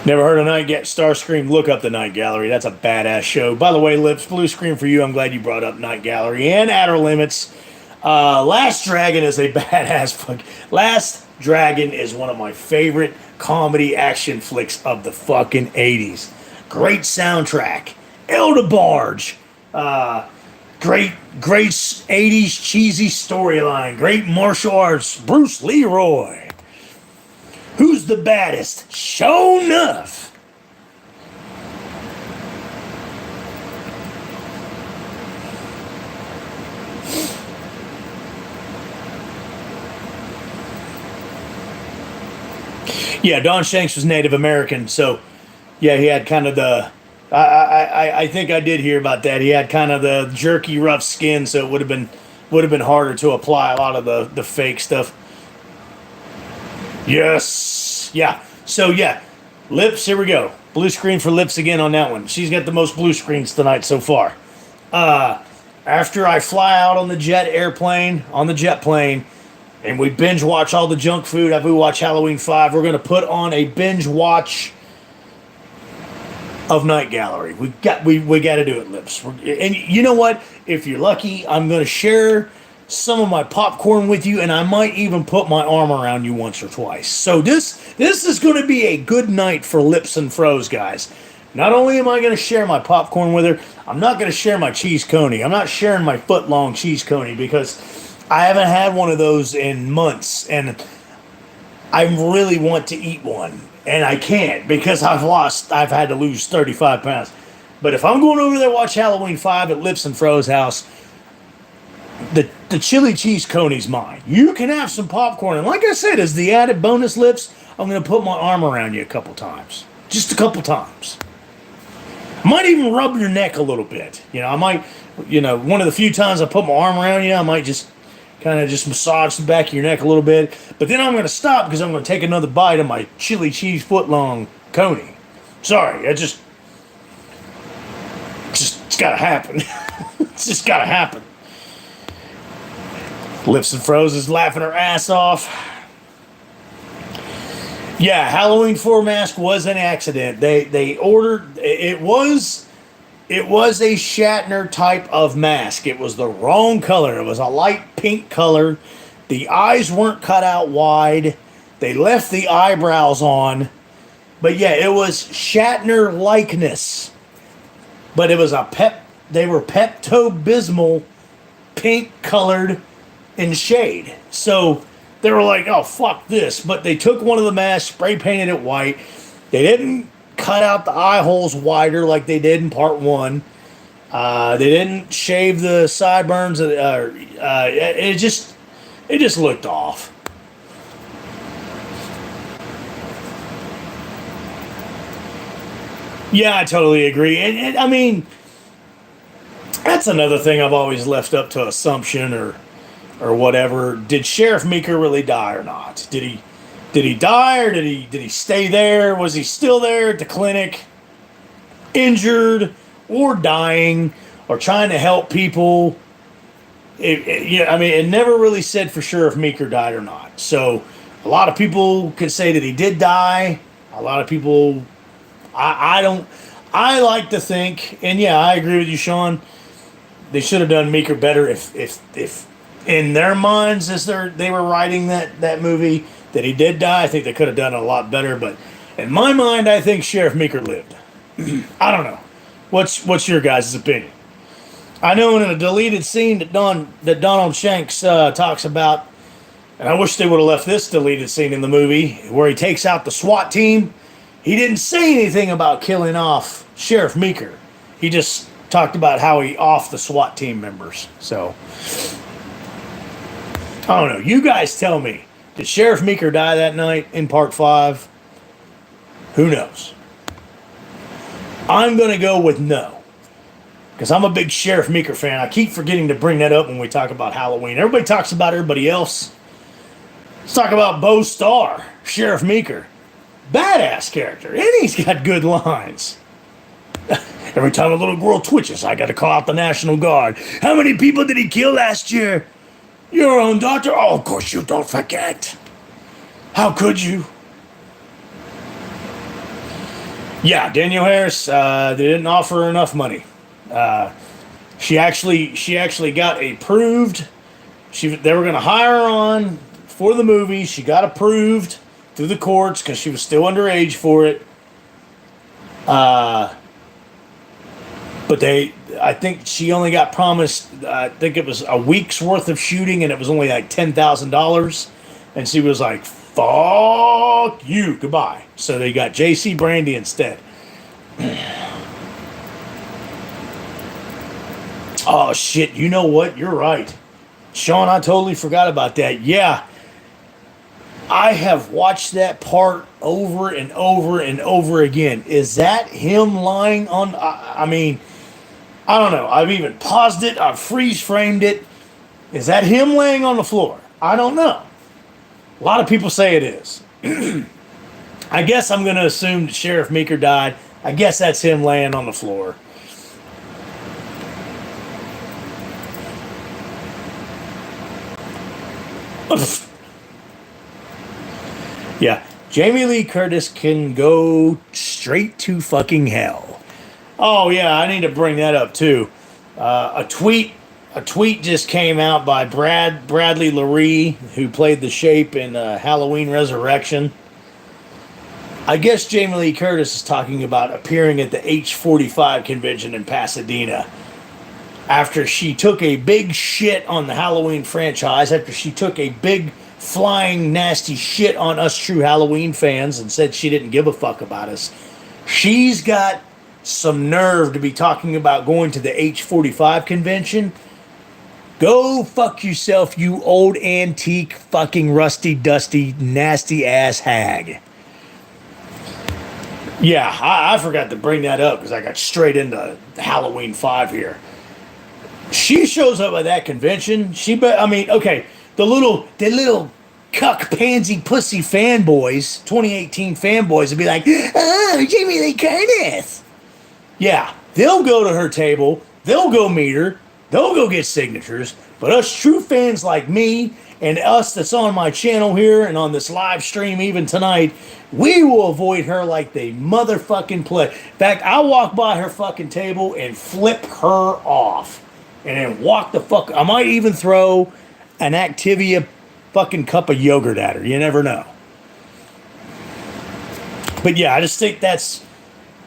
Never heard of Starscream? Look up the Night Gallery. That's a badass show. By the way, Lips, blue screen for you. I'm glad you brought up Night Gallery and Outer Limits. Last Dragon is a badass fuck. Last Dragon is one of my favorite comedy action flicks of the fucking 80s. Great soundtrack. Elder Barge. Great 80s cheesy storyline. Great martial arts. Bruce Leroy. Who's the baddest? Sure enough. Yeah, Don Shanks was Native American, so yeah, he had kind of the. I think I did hear about that. He had kind of the jerky, rough skin, so it would have been harder to apply a lot of the fake stuff. Yes. Yeah. So, yeah. Lips, here we go. Blue screen for Lips again on that one. She's got the most blue screens tonight so far. After I fly out on the jet plane, and we binge watch all the junk food after we watch Halloween 5, we're going to put on a binge watch of Night Gallery. We got to do it, Lips. And you know what? If you're lucky, I'm going to share some of my popcorn with you, and I might even put my arm around you once or twice. So this is going to be a good night for Lips and Froze, guys. Not only am I going to share my popcorn with her, I'm not going to share my cheese coney. I'm not sharing my foot-long cheese coney because I haven't had one of those in months, and I really want to eat one, and I can't because I've had to lose 35 pounds. But if I'm going over there to watch Halloween 5 at Lips and Froze house, the chili cheese coney's mine. You can have some popcorn. And like I said, as the added bonus, Lips, I'm going to put my arm around you a couple times. Just a couple times. I might even rub your neck a little bit. I might, one of the few times I put my arm around you, I might just kind of just massage the back of your neck a little bit. But then I'm going to stop because I'm going to take another bite of my chili cheese foot-long coney. Sorry, it's got to happen. It's just got to happen. Lips and Froze is laughing her ass off. Yeah, Halloween 4 mask was an accident. They ordered it was a Shatner type of mask. It was the wrong color. It was a light pink color. The eyes weren't cut out wide. They left the eyebrows on. But yeah, it was Shatner likeness. But it was they were Pepto-Bismol pink colored in shade. So they were like, oh, fuck this. But they took one of the masks, spray painted it white. They didn't cut out the eye holes wider like they did in part 1. They didn't shave the sideburns. It just looked off. Yeah, I totally agree. And I mean, that's another thing I've always left up to assumption or whatever. Did Sheriff Meeker really die or not? Did he die or did he stay there? Was he still there at the clinic, injured or dying or trying to help people? It never really said for sure if Meeker died or not. So a lot of people could say that he did die. A lot of people, I don't. I like to think, and yeah, I agree with you, Sean. They should have done Meeker better if in their minds as they were writing that movie that he did die. I think they could have done it a lot better. But in my mind, I think Sheriff Meeker lived. I don't know. What's your guys' opinion? I know in a deleted scene that Donald Shanks talks about, and I wish they would have left this deleted scene in the movie where he takes out the SWAT team. He didn't say anything about killing off Sheriff Meeker. He just talked about how he offed the SWAT team members. So, I don't know. You guys tell me. Did Sheriff Meeker die that night in Part 5? Who knows? I'm going to go with no. Because I'm a big Sheriff Meeker fan. I keep forgetting to bring that up when we talk about Halloween. Everybody talks about everybody else. Let's talk about Bo Starr, Sheriff Meeker. Badass character. And he's got good lines. Every time a little girl twitches, I got to call out the National Guard. How many people did he kill last year? Your own doctor? Oh, of course you don't forget. How could you? Yeah, Danielle Harris, they didn't offer her enough money. She actually got approved. They were going to hire her on for the movie. She got approved through the courts because she was still underage for it. But I think she only got promised, I think it was a week's worth of shooting, and it was only like $10,000. And she was like, fuck you, goodbye. So they got J.C. Brandy instead. Oh, shit, you know what? You're right. Sean, I totally forgot about that. Yeah. I have watched that part over and over and over again. Is that him lying on... I mean, I don't know. I've even paused it. I've freeze-framed it. Is that him laying on the floor? I don't know. A lot of people say it is. I guess I'm going to assume that Sheriff Meeker died. I guess that's him laying on the floor. Yeah, Jamie Lee Curtis can go straight to fucking hell. Oh yeah, I need to bring that up too. A tweet just came out by Bradley Laree, who played the Shape in Halloween Resurrection. I guess Jamie Lee Curtis is talking about appearing at the H45 convention in Pasadena after she took a big shit on the Halloween franchise, after she took a big flying nasty shit on us true Halloween fans and said she didn't give a fuck about us. She's got some nerve to be talking about going to the H45 convention. Go fuck yourself, you old antique fucking rusty dusty nasty ass hag. Yeah, I forgot to bring that up because I got straight into Halloween 5 here. She shows up at that convention. Okay, the little cuck pansy pussy fanboys, 2018 fanboys, would be like, oh, Jamie Lee Curtis. Yeah, they'll go to her table, they'll go meet her, they'll go get signatures, but us true fans like me and us that's on my channel here and on this live stream even tonight, we will avoid her like the motherfucking plague. In fact, I'll walk by her fucking table and flip her off. And then walk the fuck... I might even throw an Activia fucking cup of yogurt at her. You never know. But yeah, I just think that's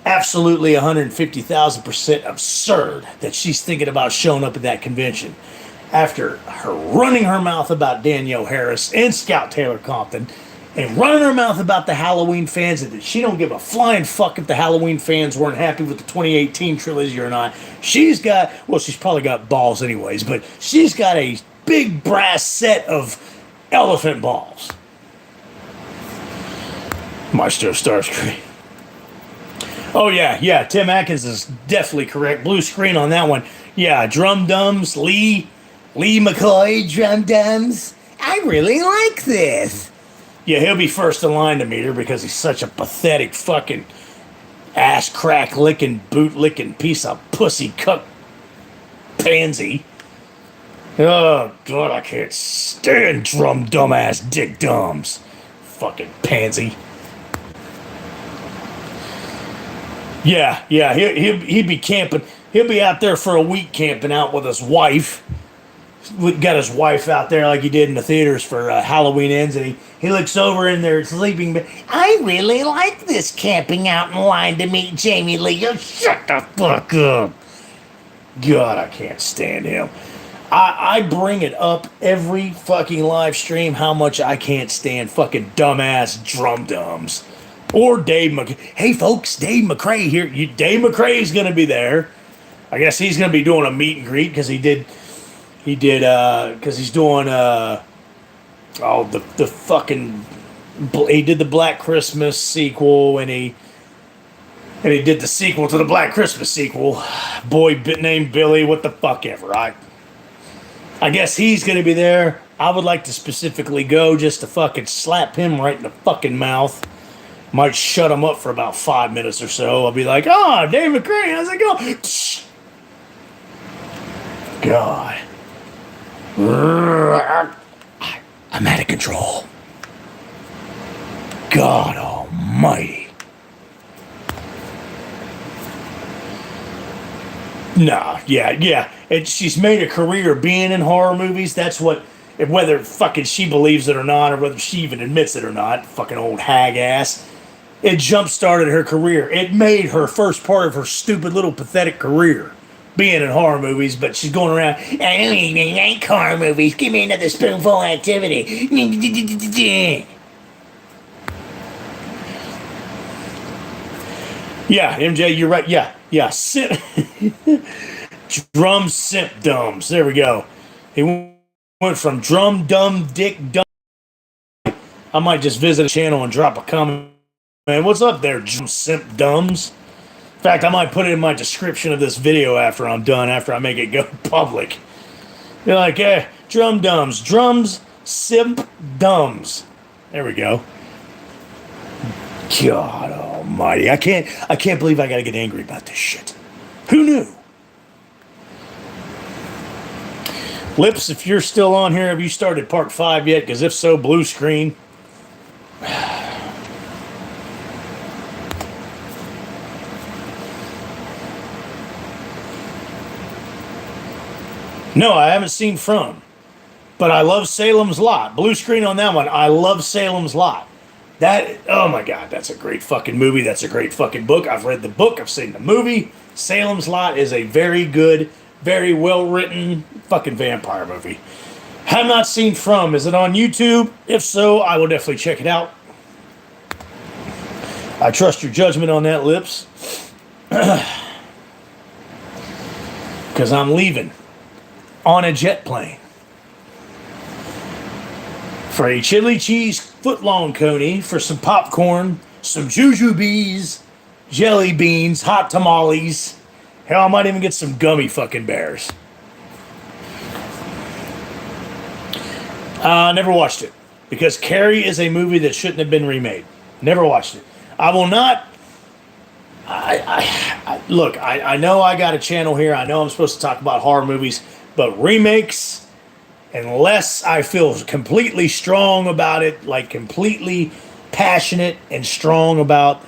absolutely 150,000% absurd that she's thinking about showing up at that convention. After her running her mouth about Danielle Harris and Scout Taylor Compton, and running her mouth about the Halloween fans, and that she don't give a flying fuck if the Halloween fans weren't happy with the 2018 trilogy or not. She's probably got balls anyways, but she's got a big brass set of elephant balls. Maestro Starscream. Oh yeah, Tim Atkins is definitely correct. Blue screen on that one. Yeah, Drum Dums, Lee McCoy, Drum Dums. I really like this. Yeah, he'll be first in line to meet her because he's such a pathetic fucking ass crack licking, boot licking piece of pussy cuck pansy. Oh, God, I can't stand Drum Dumbass Dick Dums. Fucking pansy. Yeah, he'll be camping. He'll be out there for a week camping out with his wife. Got his wife out there like he did in the theaters for Halloween Ends, and he looks over in their sleeping bag. I really like this camping out in line to meet Jamie Lee. You shut the fuck up. God, I can't stand him. I bring it up every fucking live stream how much I can't stand fucking dumbass drum dums. Or Dave McCray. Hey folks, Dave McCray here. Dave McCray's gonna be there. I guess he's gonna be doing a meet and greet because because he's doing the fucking, he did the Black Christmas sequel, and he did the sequel to the Black Christmas sequel. Boy named Billy, what the fuck ever. I guess he's gonna be there. I would like to specifically go just to fucking slap him right in the fucking mouth. Might shut him up for about 5 minutes or so. I'll be like, oh, Dave McCray, how's it going? God. I'm out of control. God almighty. Nah, yeah. She's made a career being in horror movies. That's what, whether fucking she believes it or not, or whether she even admits it or not, fucking old hag ass. It jump-started her career. It made her first part of her stupid little pathetic career being in horror movies, but she's going around, I don't even like horror movies. Give me another spoonful of activity. Yeah, MJ, you're right. Yeah. Drum symptoms. There we go. He went from drum, dumb, dick, dumb. I might just visit a channel and drop a comment. Man, what's up there, drum symptoms? In fact, I might put it in my description of this video after I'm done, after I make it go public. You're like, drums, simp dumbs. There we go. God almighty. I can't believe I gotta get angry about this shit. Who knew? Lips, if you're still on here, have you started part 5 yet? Because if so, blue screen. No, I haven't seen From, but I love Salem's Lot. Blue screen on that one. I love Salem's Lot. Oh my God, that's a great fucking movie. That's a great fucking book. I've read the book. I've seen the movie. Salem's Lot is a very good, very well written fucking vampire movie. Have not seen From. Is it on YouTube? If so, I will definitely check it out. I trust your judgment on that, Lips. Because I'm leaving on a jet plane for a chili cheese footlong coney, for some popcorn, some jujubes, jelly beans, hot tamales. Hell, I might even get some gummy fucking bears. Never watched it because Carrie is a movie that shouldn't have been remade. Never watched it. I will not. Look, I know I got a channel here. I know I'm supposed to talk about horror movies. But remakes, unless I feel completely strong about it, like completely passionate and strong about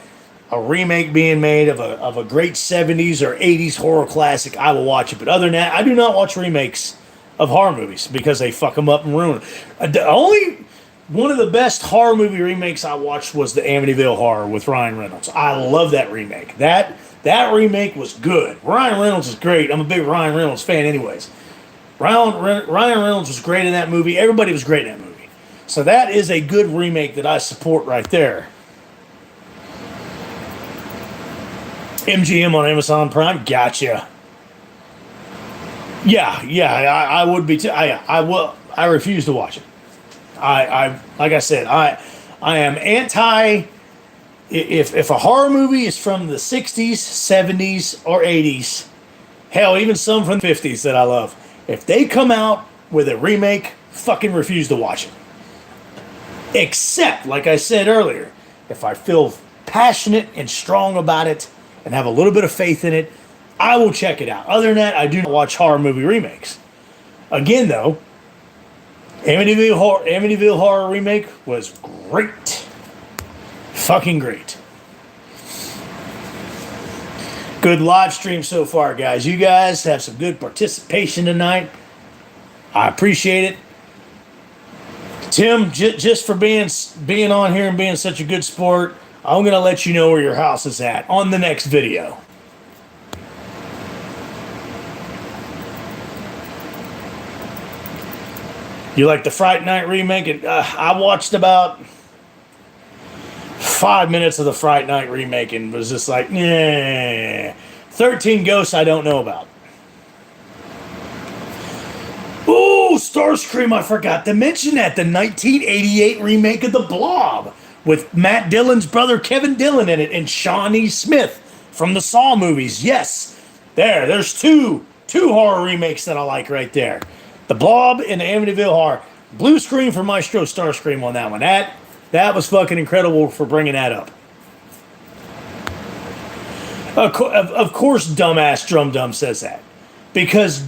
a remake being made of a great 70s or 80s horror classic, I will watch it. But other than that, I do not watch remakes of horror movies because they fuck them up and ruin them. The only one of the best horror movie remakes I watched was the Amityville Horror with Ryan Reynolds. I love that remake. That remake was good. Ryan Reynolds is great. I'm a big Ryan Reynolds fan anyways. Ryan Reynolds was great in that movie. Everybody was great in that movie. So that is a good remake that I support right there. MGM on Amazon Prime, gotcha. Yeah, I would be too. I will. I refuse to watch it. Like I said, I am anti. If a horror movie is from the 60s, 70s, or 80s, hell, even some from the 50s that I love, if they come out with a remake, fucking refuse to watch it. Except, like I said earlier, if I feel passionate and strong about it and have a little bit of faith in it, I will check it out. Other than that, I do not watch horror movie remakes. Again, though, Amityville Horror remake was great. Fucking great. Good live stream so far, guys. You guys have some good participation tonight. I appreciate it. Tim, just for being on here and being such a good sport, I'm going to let you know where your house is at on the next video. You like the Fright Night remake? And I watched about 5 minutes of the Fright Night remake and was just like, nah. 13 Ghosts I don't know about. Ooh, Starscream, I forgot to mention that. The 1988 remake of The Blob with Matt Dillon's brother Kevin Dillon in it and Shawnee Smith from the Saw movies. Yes, there's two horror remakes that I like right there. The Blob and the Amityville Horror. Blue screen for Maestro Starscream on that one. That was fucking incredible for bringing that up. Of course, dumbass Drum Dum says that. Because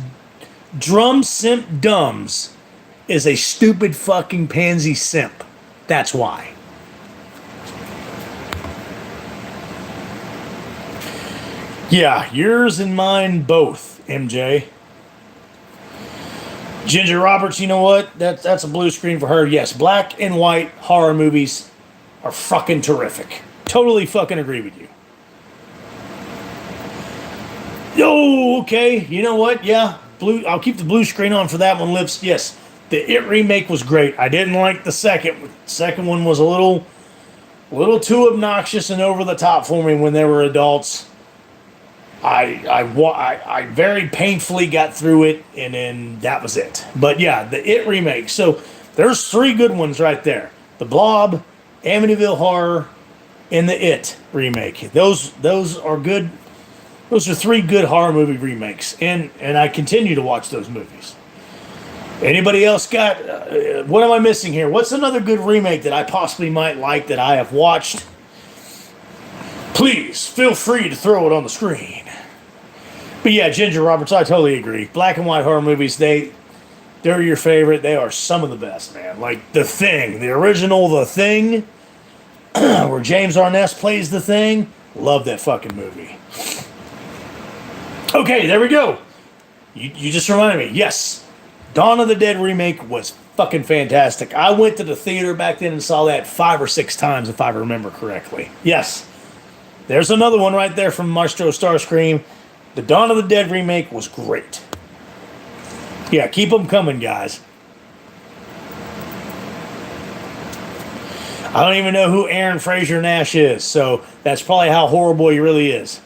Drum Simp Dums is a stupid fucking pansy simp. That's why. Yeah, yours and mine both, MJ. Ginger Roberts, you know what? That's a blue screen for her. Yes, black and white horror movies are fucking terrific. Totally fucking agree with you. Oh, okay. You know what? Yeah, blue. I'll keep the blue screen on for that one. Lips. Yes, the It remake was great. I didn't like the second. The second one was a little too obnoxious and over the top for me when they were adults. I very painfully got through it, and then that was it. But yeah, the It remake. So there's 3 good ones right there: The Blob, Amityville Horror, and the It remake. Those are good. Those are 3 good horror movie remakes, and I continue to watch those movies. Anybody else got? What am I missing here? What's another good remake that I possibly might like that I have watched? Please feel free to throw it on the screen. But yeah, Ginger Roberts, I totally agree. Black and white horror movies, they're your favorite. They are some of the best, man. Like The Thing, the original The Thing, where James Arness plays The Thing. Love that fucking movie. Okay, there we go. You just reminded me. Yes, Dawn of the Dead remake was fucking fantastic. I went to the theater back then and saw that 5 or 6 times, if I remember correctly. Yes. There's another one right there from Maestro Starscream. The Dawn of the Dead remake was great. Yeah, keep them coming, guys. I don't even know who Aaron Fraser Nash is, so that's probably how horrible he really is.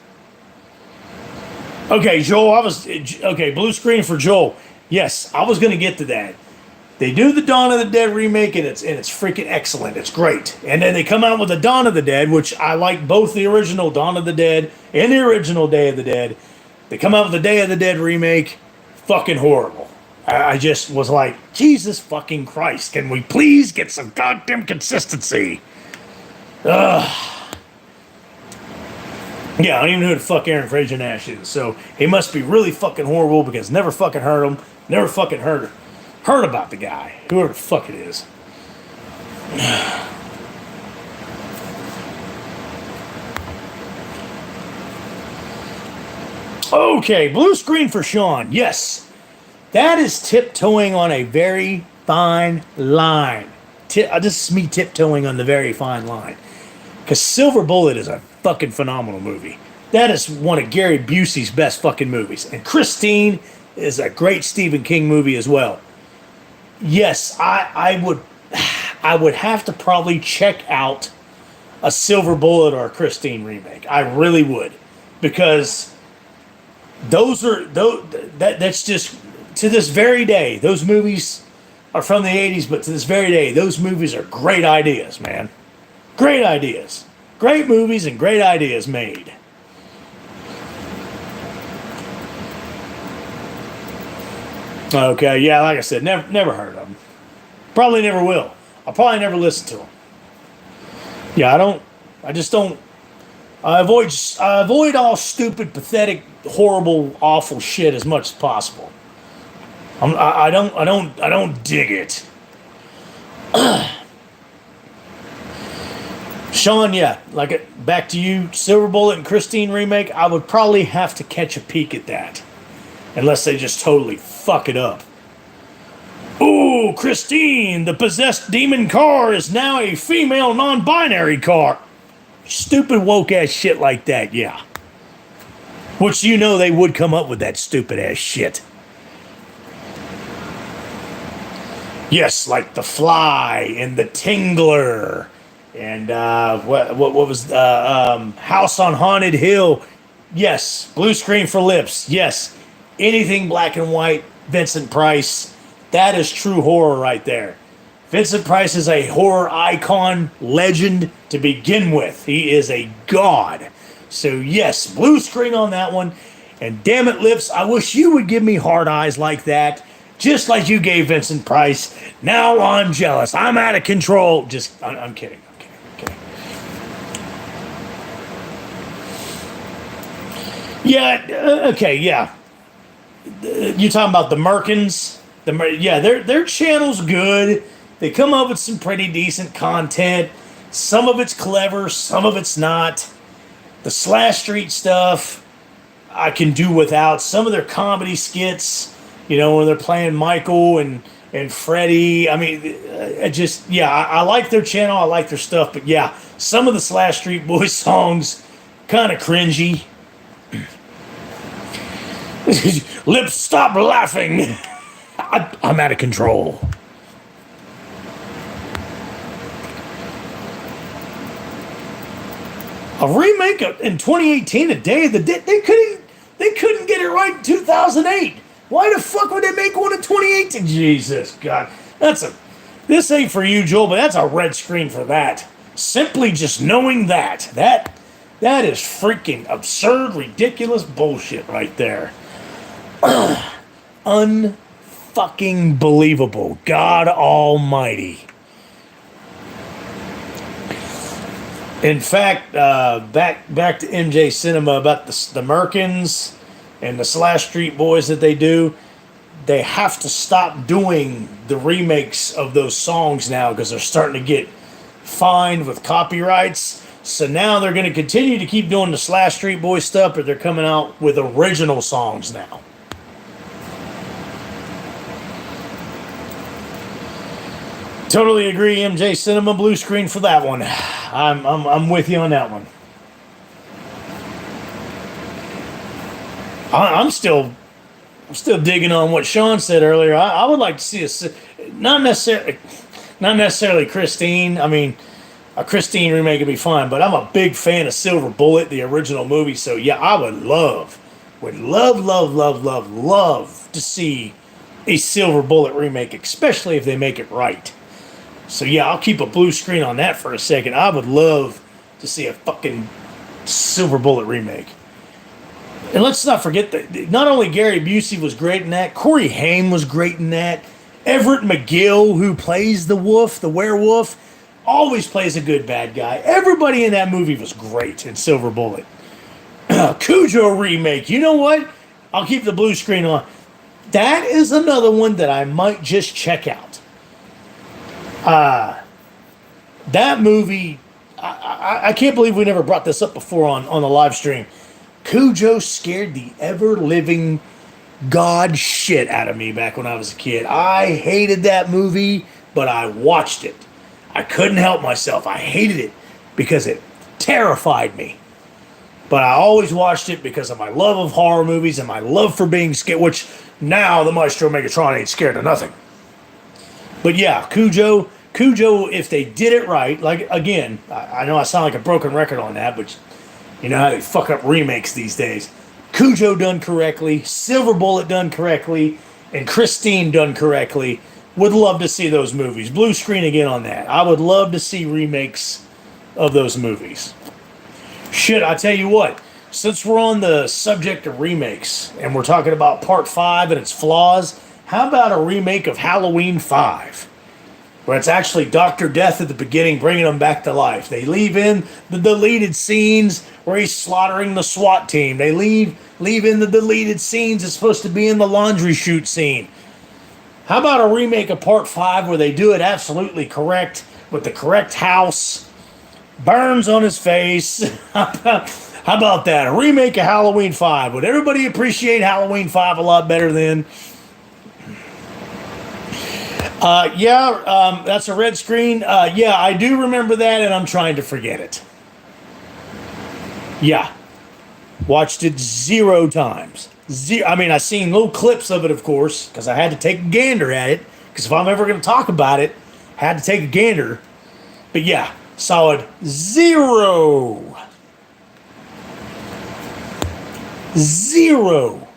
Okay, Joel, blue screen for Joel. Yes, I was going to get to that. They do the Dawn of the Dead remake, and it's freaking excellent. It's great. And then they come out with the Dawn of the Dead, which I like both the original Dawn of the Dead and the original Day of the Dead. They come out with the Day of the Dead remake. Fucking horrible. I just was like, Jesus fucking Christ, can we please get some goddamn consistency? Ugh. Yeah, I don't even know who the fuck Aaron Fraser Nash is. So he must be really fucking horrible because never fucking heard him. Never fucking heard about the guy. Whoever the fuck it is. Okay, blue screen for Sean. Yes. That is tiptoeing on a very fine line. This is me tiptoeing on the very fine line. Because Silver Bullet is a fucking phenomenal movie. That is one of Gary Busey's best fucking movies. And Christine is a great Stephen King movie as well. Yes, I would have to probably check out a Silver Bullet or a Christine remake. I really would. Because that's just, to this very day, those movies are from the 80s, but to this very day, those movies are great ideas, man. Great ideas. Great movies and great ideas made. Okay, yeah, like I said, never heard of them. Probably never will. I'll probably never listen to them. Yeah, I avoid all stupid, pathetic, horrible, awful shit as much as possible. I don't dig it. Sean, yeah, back to you, Silver Bullet and Christine remake, I would probably have to catch a peek at that. Unless they just totally fuck it up. Ooh, Christine, the possessed demon car is now a female non-binary car. Stupid woke-ass shit like that, yeah. Which they would come up with that stupid-ass shit. Yes, like The Fly and The Tingler, and what was House on Haunted Hill. Yes, Blue Screen for Lips. Yes, anything black and white. Vincent Price. That is true horror right there. Vincent Price is a horror icon, legend to begin with. He is a god. So yes, blue screen on that one. And damn it, Lips, I wish you would give me hard eyes like that, just like you gave Vincent Price. Now I'm jealous. I'm out of control. I'm kidding. I'm kidding. I'm kidding. Yeah. Okay. Yeah. You talking about the Merkins? Yeah, their channel's good. They come up with some pretty decent content. Some of it's clever, some of it's not. The Slash Street stuff, I can do without. Some of their comedy skits, when they're playing Michael and Freddie. I mean, I like their channel. I like their stuff. But yeah, some of the Slash Street Boys songs, kind of cringy. Lips, stop laughing. I'm out of control. A remake in 2018, a Day of the Dead. They couldn't get it right in 2008. Why the fuck would they make one in 2018? Jesus God, this ain't for you, Joel, but that's a red screen for that. Simply just knowing that is freaking absurd, ridiculous bullshit right there. Unfucking believable. God Almighty. In fact, back to MJ Cinema about the Merkins and the Slash Street Boys that they do. They have to stop doing the remakes of those songs now because they're starting to get fined with copyrights. So now they're going to continue to keep doing the Slash Street Boys stuff, but they're coming out with original songs now. Totally agree, MJ Cinema, blue screen for that one. I'm with you on that one. I'm still digging on what Sean said earlier. I would like to see not necessarily Christine. I mean, a Christine remake would be fine, but I'm a big fan of Silver Bullet, the original movie. So yeah, I would love to see a Silver Bullet remake, especially if they make it right. So yeah, I'll keep a blue screen on that for a second. I would love to see a fucking Silver Bullet remake. And let's not forget that not only Gary Busey was great in that, Corey Haim was great in that. Everett McGill, who plays the werewolf, always plays a good bad guy. Everybody in that movie was great in Silver Bullet. Cujo remake. You know what? I'll keep the blue screen on. That is another one that I might just check out. That movie, I can't believe we never brought this up before on the live stream. Cujo scared the ever-living god shit out of me back when I was a kid. I hated that movie, but I watched it. I couldn't help myself. I hated it because it terrified me. But I always watched it because of my love of horror movies and my love for being scared, which now the Maestro Megatron ain't scared of nothing. But yeah, Cujo, if they did it right, like, again, I know I sound like a broken record on that, but you know how they fuck up remakes these days. Cujo done correctly, Silver Bullet done correctly, and Christine done correctly. Would love to see those movies. Blue screen again on that. I would love to see remakes of those movies. Shit, I tell you what, since we're on the subject of remakes, and we're talking about Part 5 and its flaws, how about a remake of Halloween 5? Where it's actually Dr. Death at the beginning bringing them back to life. They leave in the deleted scenes where he's slaughtering the SWAT team. They leave in the deleted scenes it's supposed to be in the laundry chute scene. How about a remake of Part 5 where they do it absolutely correct with the correct house, burns on his face? How about that? A remake of Halloween 5. Would everybody appreciate Halloween 5 a lot better then? That's a red screen. Yeah, I do remember that, and I'm trying to forget it. Yeah. Watched it 0 times. I mean, I seen little clips of it, of course, because I had to take a gander at it Because if I'm ever going to talk about it, had to take a gander. But yeah, solid 0. 0.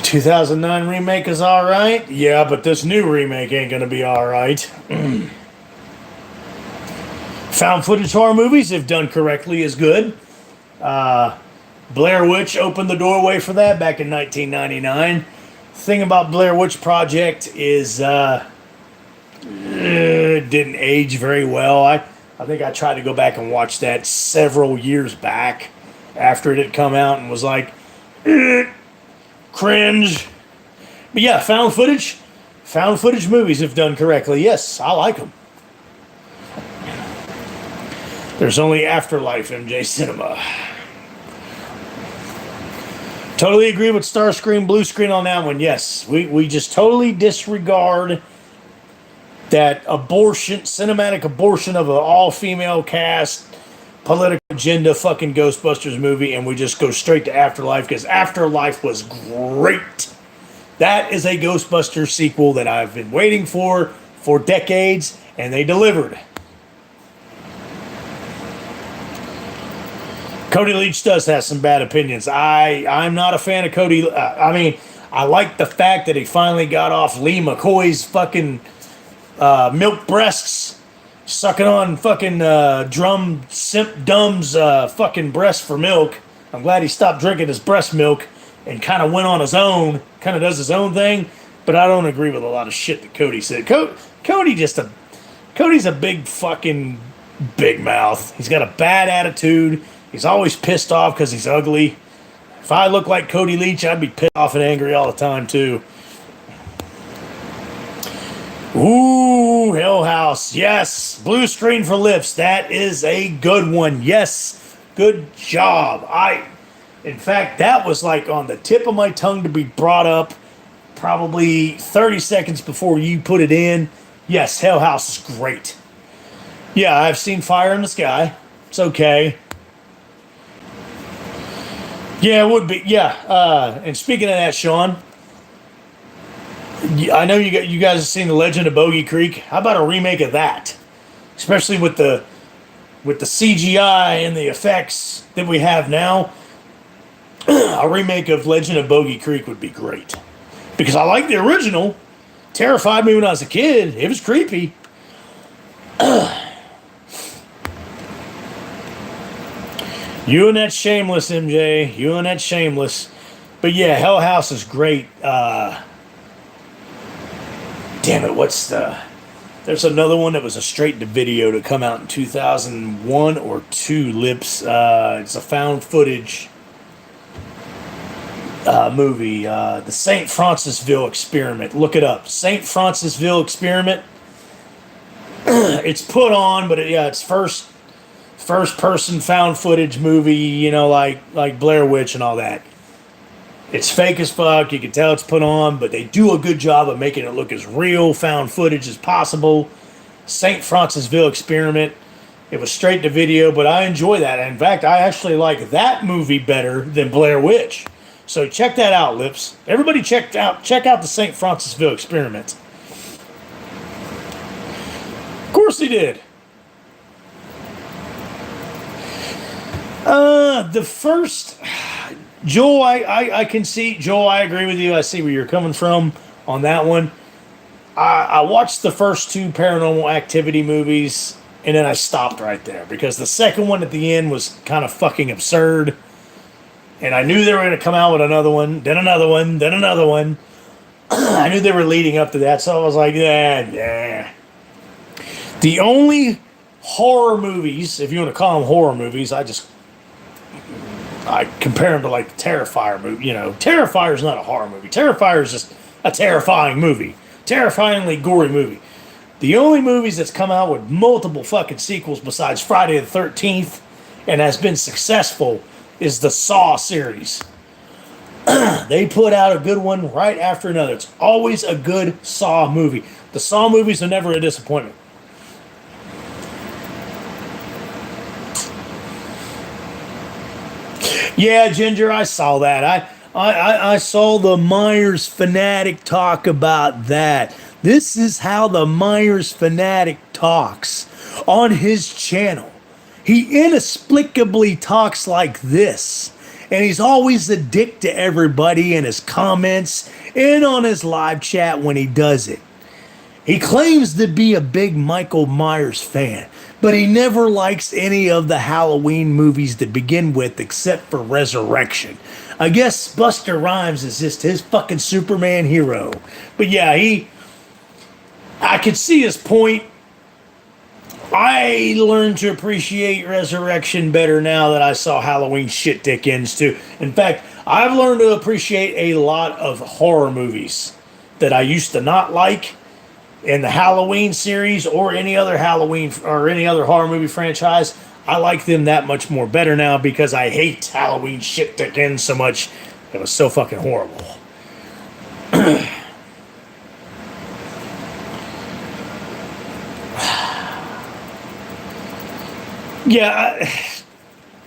2009 remake is alright. Yeah, but this new remake ain't going to be alright. Found footage horror movies, if done correctly, is good. Blair Witch opened the doorway for that back in 1999. Thing about Blair Witch Project is it didn't age very well. I think I tried to go back and watch that several years back after it had come out and was like, cringe. But yeah, found footage movies, if done correctly, yes, I like them. There's only Afterlife MJ Cinema. Totally agree with Starscream, Blue Screen on that one. Yes, we just totally disregard that cinematic abortion of an all-female cast, political agenda fucking Ghostbusters movie, and we just go straight to Afterlife because Afterlife was great. That is a Ghostbusters sequel that I've been waiting for decades, and they delivered. Cody Leach does have some bad opinions. I'm not a fan of Cody. I like the fact that he finally got off Lee McCoy's fucking milk breasts, sucking on fucking Dumb's fucking breast for milk. I'm glad he stopped drinking his breast milk and kind of went on his own, kind of does his own thing. But I don't agree with a lot of shit that Cody said. Cody's a big fucking big mouth. He's got a bad attitude. He's always pissed off because he's ugly. If I looked like Cody Leach, I'd be pissed off and angry all the time, too. Ooh, Hell House. Yes. Blue Screen for Lips. That is a good one. Yes. Good job. In fact, that was like on the tip of my tongue to be brought up probably 30 seconds before you put it in. Yes, Hell House is great. Yeah, I've seen Fire in the Sky. It's okay. Yeah, it would be. Yeah, and speaking of that, Sean, I know you guys have seen The Legend of Bogey Creek. How about a remake of that? Especially with the CGI and the effects that we have now. A remake of Legend of Bogey Creek would be great. Because I like the original. Terrified me when I was a kid. It was creepy. You and that Shameless, MJ. You and that Shameless. But yeah, Hell House is great. Damn it, there's another one that was a straight-to-video to come out in 2001 or 2, Lips. It's a found footage movie. The St. Francisville Experiment. Look it up. St. Francisville Experiment. It's put on, but it's first person found footage movie, like Blair Witch and all that. It's fake as fuck. You can tell it's put on, but they do a good job of making it look as real found footage as possible. St. Francisville Experiment. It was straight to video, but I enjoy that. In fact, I actually like that movie better than Blair Witch. So check that out, Lips. Everybody check out the St. Francisville Experiment. Of course he did. The first, Joel, I can see, Joel, I agree with you. I see where you're coming from on that one. I watched the first 2 Paranormal Activity movies, and then I stopped right there because the second one at the end was kind of fucking absurd. And I knew they were going to come out with another one, then another one, then another one. I knew they were leading up to that, so I was like, yeah. The only horror movies, if you want to call them horror movies, I compare them to like the Terrifier movie. Terrifier is not a horror movie. Terrifier is just a terrifying movie. Terrifyingly gory movie. The only movies that's come out with multiple fucking sequels besides Friday the 13th and has been successful is the Saw series. They put out a good one right after another. It's always a good Saw movie. The Saw movies are never a disappointment. Yeah, Ginger, I saw that. I saw the Myers fanatic talk about that. This is how the Myers fanatic talks on his channel. He inexplicably talks like this. And he's always a dick to everybody in his comments and on his live chat when he does it. He claims to be a big Michael Myers fan, but he never likes any of the Halloween movies to begin with except for Resurrection. I guess Buster Rhymes is just his fucking Superman hero. But yeah, I could see his point. I learned to appreciate Resurrection better now that I saw Halloween shit dickens too. In fact, I've learned to appreciate a lot of horror movies that I used to not like in the Halloween series or any other Halloween or any other horror movie franchise. I like them that much more better now because I hate Halloween shit dickens so much. It was so fucking horrible. Yeah,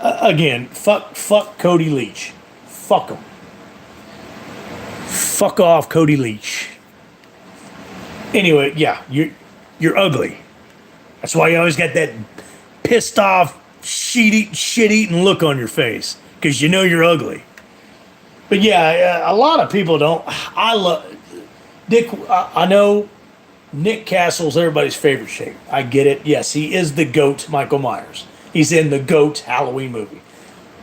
again, fuck Cody Leach. Fuck him. Fuck off, Cody Leach. Anyway, yeah, you're ugly. That's why you always got that pissed off, shit eating look on your face, because you know you're ugly. But yeah, a lot of people don't. I love Dick. I know Nick Castle's everybody's favorite shape. I get it. Yes, he is the GOAT, Michael Myers. He's in the GOAT Halloween movie.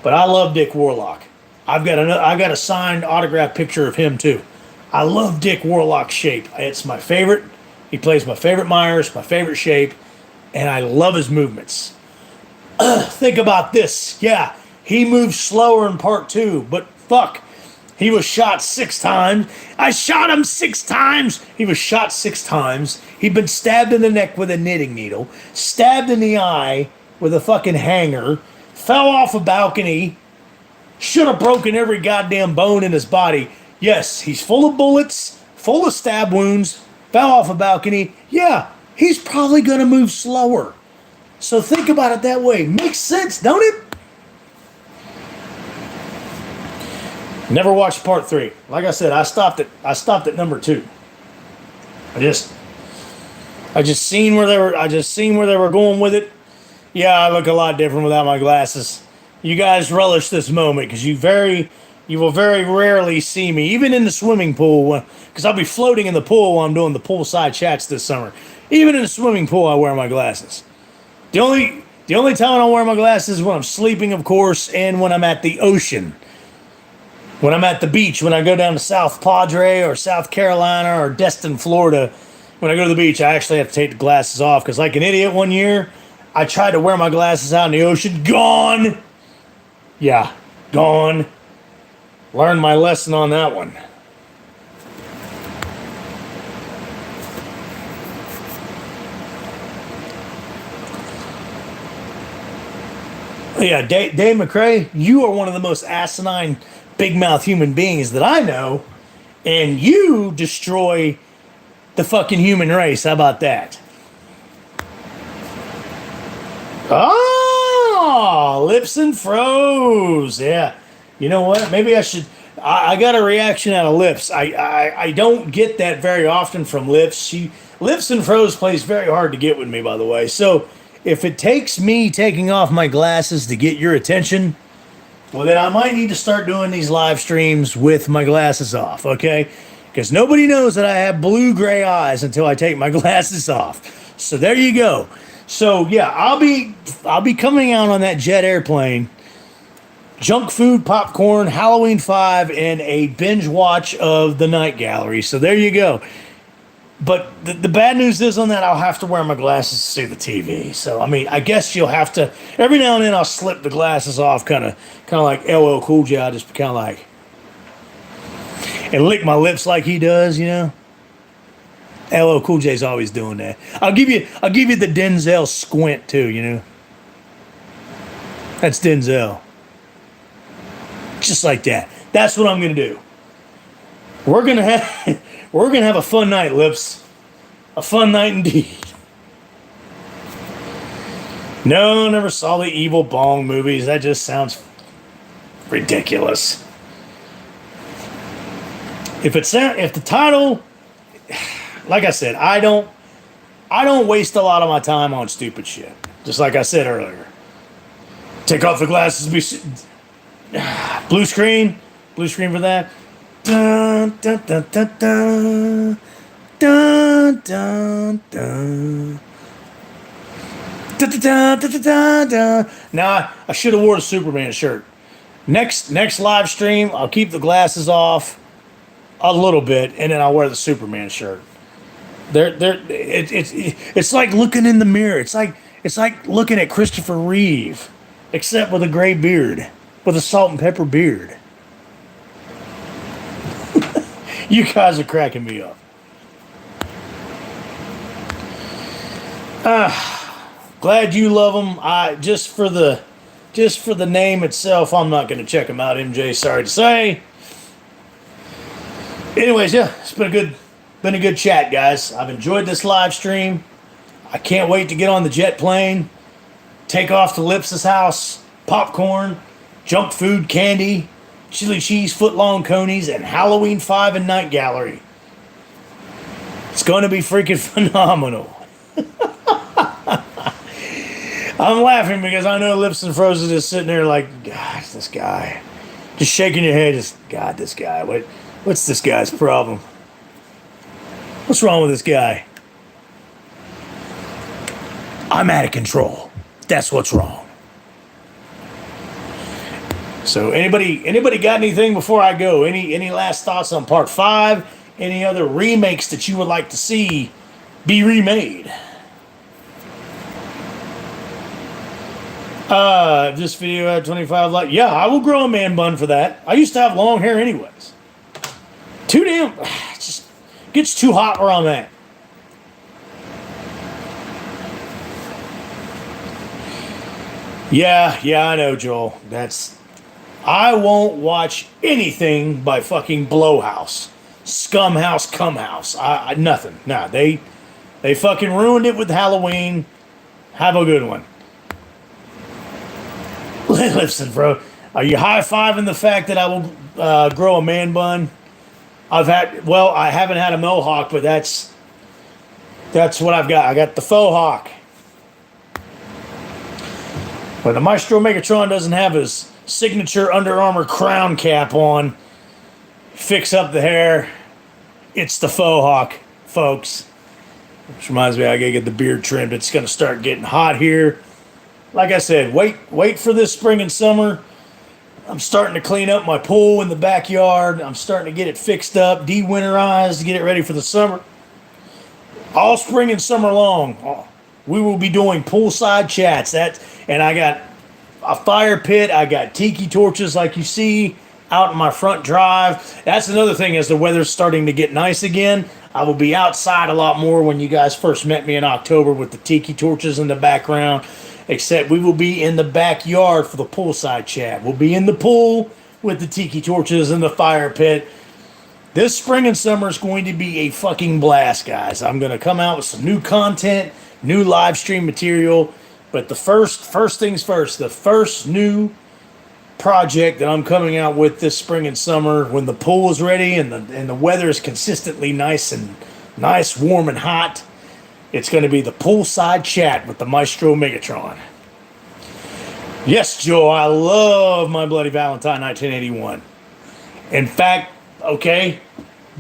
But I love Dick Warlock. I've got a signed autographed picture of him too. I love Dick Warlock's shape. It's my favorite. He plays my favorite Myers, my favorite shape, and I love his movements. Think about this. Yeah, he moves slower in part 2, but fuck. He was shot 6 times. I shot him 6 times. He was shot 6 times. He'd been stabbed in the neck with a knitting needle, stabbed in the eye with a fucking hanger, fell off a balcony, should have broken every goddamn bone in his body. Yes, he's full of bullets, full of stab wounds, fell off a balcony. Yeah, he's probably going to move slower. So think about it that way. Makes sense, don't it? Never watched part 3. Like I said, I stopped at number 2. I just seen where they were going with it. Yeah, I look a lot different without my glasses. You guys relish this moment because you will very rarely see me, even in the swimming pool, because I'll be floating in the pool while I'm doing the poolside chats this summer. Even in the swimming pool, I wear my glasses. The only time I don't wear my glasses is when I'm sleeping, of course, and when I'm at the ocean. When I'm at the beach, when I go down to South Padre or South Carolina or Destin, Florida, when I go to the beach, I actually have to take the glasses off because, like an idiot, one year I tried to wear my glasses out in the ocean. Gone. Yeah, gone. Learned my lesson on that one. Yeah, Dave McCrae, you are one of the most asinine big mouth human beings that I know, and you destroy the fucking human race. How about that? Oh, Lipson froze. Yeah. You know what? Maybe I should. I got a reaction out of Lips. I don't get that very often from Lips. Lips and Froze plays very hard to get with me, by the way. So if it takes me taking off my glasses to get your attention, well, then I might need to start doing these live streams with my glasses off, okay? Because nobody knows that I have blue-gray eyes until I take my glasses off. So there you go. So yeah, I'll be coming out on that jet airplane. Junk food, popcorn, Halloween 5, and a binge watch of The Night Gallery. So there you go. But the bad news is on that, I'll have to wear my glasses to see the TV. So, I mean, I guess you'll have to, every now and then I'll slip the glasses off, kind of like LL Cool J. I'll just kind of like, and lick my lips like he does, you know? LL Cool J's always doing that. I'll give you the Denzel squint too, you know? That's Denzel. Just like that. That's what I'm gonna do. We're gonna have a fun night, Lips. A fun night indeed. No, never saw the Evil Bong movies. That just sounds ridiculous. If the title, like I said, I don't waste a lot of my time on stupid shit. Just like I said earlier. Take off the glasses. Blue screen for that. Dun, dun, dun, dun, dun. Dun, dun, dun. Dun, dun, dun, dun, dun, dun. Now I should have wore the Superman shirt. Next live stream, I'll keep the glasses off a little bit, and then I'll wear the Superman shirt. It's like looking in the mirror. It's like looking at Christopher Reeve, except with a gray beard, with a salt and pepper beard. You guys are cracking me up. Glad you love them. Just for the name itself, I'm not going to check them out. MJ, sorry to say. Anyways, yeah, it's been a good chat, guys. I've enjoyed this live stream. I can't wait to get on the jet plane, take off to Lips's house, popcorn, junk food, candy, chili cheese, footlong conies, and Halloween 5 and Night Gallery. It's going to be freaking phenomenal. I'm laughing because I know Lips and Frozen is sitting there like, God, this guy. Just shaking your head, just, God, this guy. What's this guy's problem? What's wrong with this guy? I'm out of control. That's what's wrong. So anybody got anything before I go? Any last thoughts on part 5? Any other remakes that you would like to see be remade? If this video had 25 likes, yeah, I will grow a man bun for that. I used to have long hair anyways. Too damn, it just gets too hot where I'm at. Yeah, I know, Joel. I won't watch anything by fucking Blowhouse, Scumhouse, Cumhouse. Nothing. Nah, they fucking ruined it with Halloween. Have a good one. Listen, bro. Are you high-fiving the fact that I will grow a man bun? I haven't had a mohawk, but that's what I've got. I got the faux hawk. But the Maestro Megatron doesn't have his signature Under Armour crown cap on. Fix up the hair. It's the faux hawk, folks. Which reminds me, I gotta get the beard trimmed. It's gonna start getting hot here. Like I said, wait for this spring and summer. I'm starting to clean up my pool in the backyard. I'm starting to get it fixed up, de-winterized, to get it ready for the summer. All spring and summer long, we will be doing poolside chats. And I got a fire pit. I got tiki torches like you see out in my front drive. That's another thing, as the weather's starting to get nice again. I will be outside a lot more. When you guys first met me in October with the tiki torches in the background. Except we will be in the backyard for the poolside chat. We'll be in the pool with the tiki torches and the fire pit. This spring and summer is going to be a fucking blast, guys. I'm going to come out with some new content, new live stream material. But the first things first, the first new project that I'm coming out with this spring and summer, when the pool is ready and the weather is consistently nice, warm and hot, it's going to be the poolside chat with the Maestro Megatron. Yes, Joe, I love My Bloody Valentine 1981. In fact, okay,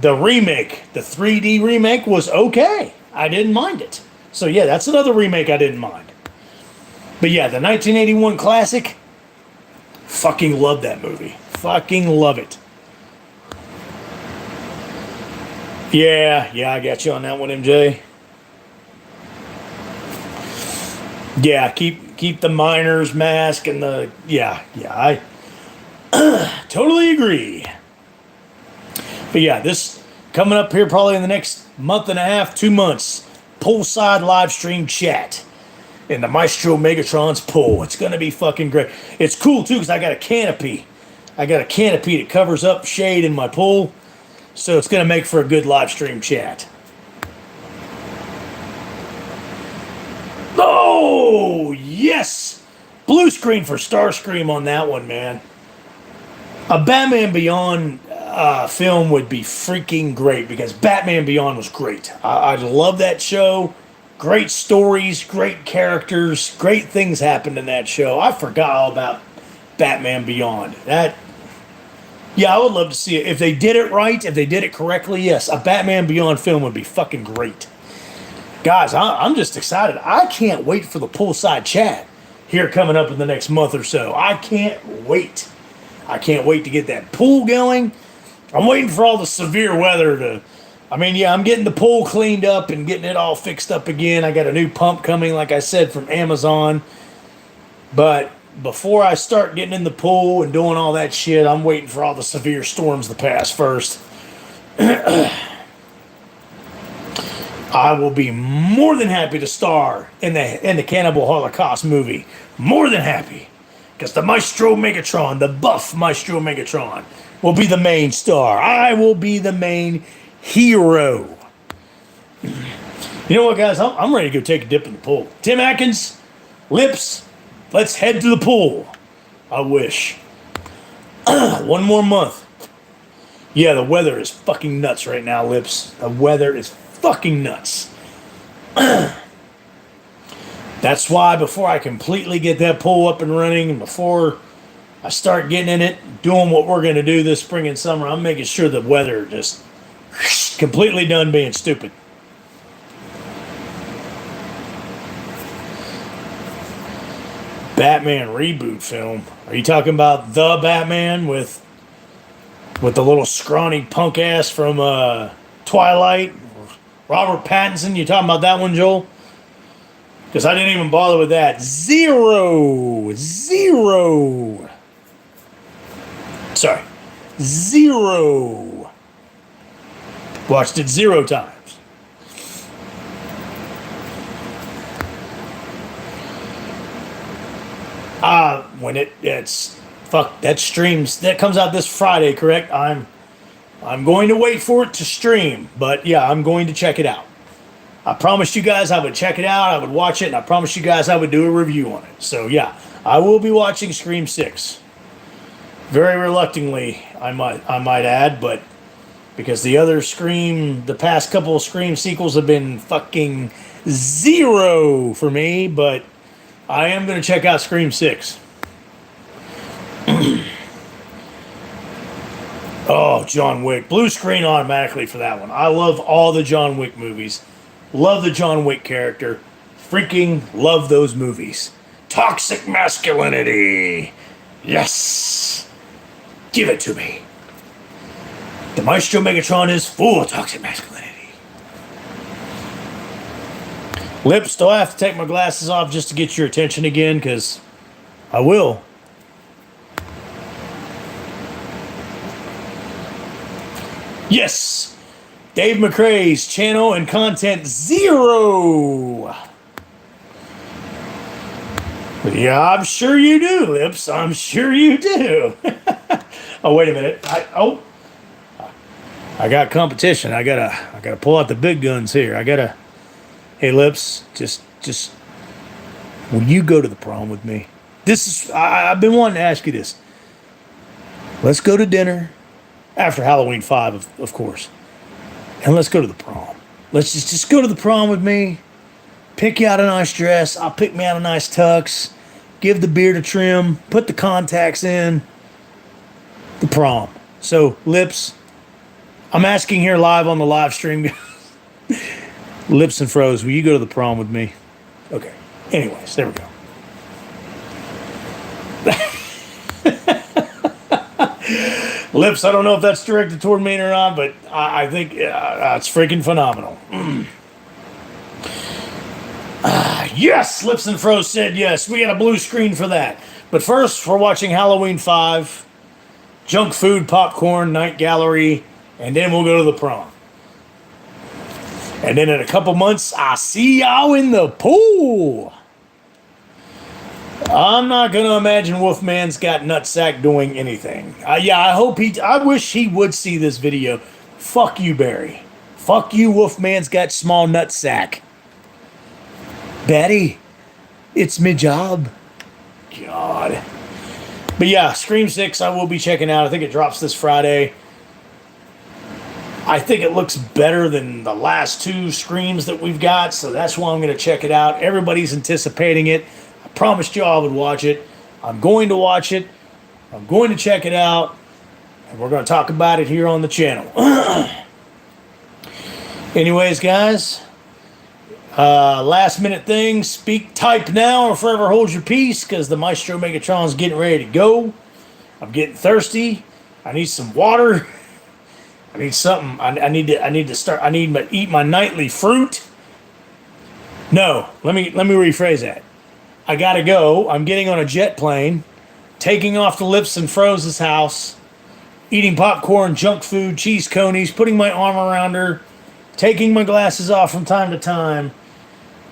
the remake, the 3D remake was okay. I didn't mind it. So yeah, that's another remake I didn't mind. But yeah, the 1981 classic, fucking love that movie. Fucking love it. Yeah, I got you on that one, MJ. Yeah, keep the miner's mask and I totally agree. But yeah, this coming up here probably in the next month and a half, 2 months, poolside live stream chat in the Maestro Megatron's pool. It's gonna be fucking great. It's cool too because I got a canopy. That covers up shade in my pool, so it's gonna make for a good live stream chat. Oh, yes! Blue screen for Starscream on that one, man. A Batman Beyond film would be freaking great because Batman Beyond was great. I love that show. Great stories, great characters, great things happened in that show. I forgot all about Batman Beyond. Yeah, I would love to see it. If they did it right, if they did it correctly, yes, a Batman Beyond film would be fucking great. Guys, I'm just excited. I can't wait for the poolside chat here coming up in the next month or so. I can't wait. I can't wait to get that pool going. I'm waiting for all the severe weather to... I'm getting the pool cleaned up and getting it all fixed up again. I got a new pump coming, like I said, from Amazon. But before I start getting in the pool and doing all that shit, I'm waiting for all the severe storms to pass first. I will be more than happy to star in the Cannibal Holocaust movie. More than happy. Because the Maestro Megatron, the buff Maestro Megatron, will be the main star. I will be the main hero. You know what, guys? I'm ready to go take a dip in the pool. Tim Atkins, Lips, let's head to the pool. I wish. One more month. Yeah, the weather is fucking nuts right now, Lips. The weather is fucking nuts. That's why before I completely get that pool up and running and before I start getting in it, doing what we're going to do this spring and summer, I'm making sure the weather just completely done being stupid. Batman reboot film. Are you talking about the Batman with the little scrawny punk ass from Twilight? Robert Pattinson? You talking about that one, Joel? Because I didn't even bother with that. Zero. Sorry. 0. Watched it 0 times. When it's fuck that streams that comes out this Friday, correct? I'm going to wait for it to stream, but yeah, I'm going to check it out. I promised you guys I would check it out, I would watch it, and I promised you guys I would do a review on it. So yeah, I will be watching Scream 6. Very reluctantly, I might add, but because the past couple of Scream sequels have been fucking 0 for me, but I am going to check out Scream 6. Oh, John Wick. Blue screen automatically for that one. I love all the John Wick movies. Love the John Wick character. Freaking love those movies. Toxic masculinity. Yes. Give it to me. The Maestro Megatron is full of toxic masculinity. Lips, do I have to take my glasses off just to get your attention again? Because I will. Yes! Dave McRae's channel and content 0. Yeah, I'm sure you do, Lips. I'm sure you do. Oh, wait a minute. I got competition. I gotta pull out the big guns here. Hey, Lips, just will you go to the prom with me? I've been wanting to ask you this. Let's go to dinner after Halloween 5, of course. And let's go to the prom. Let's just go to the prom with me. Pick you out a nice dress. I'll pick me out a nice tux. Give the beard a trim. Put the contacts in. The prom. So, Lips, I'm asking here live on the live stream. Lips and Froze, will you go to the prom with me? Okay. Anyways, there we go. Lips, I don't know if that's directed toward me or not, but I think it's freaking phenomenal. Yes, Lips and Froze said yes. We got a blue screen for that. But first, we're watching Halloween 5, junk food, popcorn, night gallery, and then we'll go to the prom. And then in a couple months, I see y'all in the pool. I'm not going to imagine Wolfman's got nutsack doing anything. I wish he would see this video. Fuck you, Barry. Fuck you, Wolfman's got small nutsack. Betty, it's me job. God. But yeah, Scream 6 I will be checking out. I think it drops this Friday. I think it looks better than the last two Screams that we've got, so that's why I'm going to check it out. Everybody's anticipating it. I promised you I would watch it. I'm going to watch it. I'm going to check it out, and we're going to talk about it here on the channel. Anyways, guys, last minute thing. Speak, type now, or forever hold your peace, because the Maestro Megatron's getting ready to go. I'm getting thirsty. I need some water. I need something. I need to start. I need to eat my nightly fruit. No, let me rephrase that. I gotta go. I'm getting on a jet plane, taking off to Lips and Froze's house, eating popcorn, junk food, cheese conies, putting my arm around her, taking my glasses off from time to time.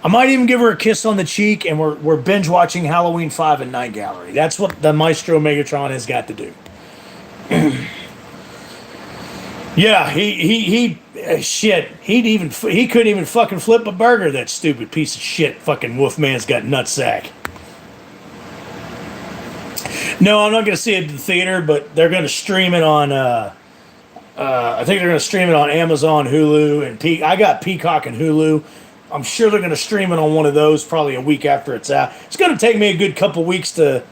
I might even give her a kiss on the cheek, and we're binge watching Halloween 5 in Night Gallery. That's what the Maestro Megatron has got to do. Yeah, he couldn't even fucking flip a burger, that stupid piece of shit. Fucking Wolfman's got nutsack. No, I'm not going to see it at the theater, but they're going to stream it on, I think they're going to stream it on Amazon, Hulu, and I got Peacock and Hulu. I'm sure they're going to stream it on one of those probably a week after it's out. It's going to take me a good couple weeks to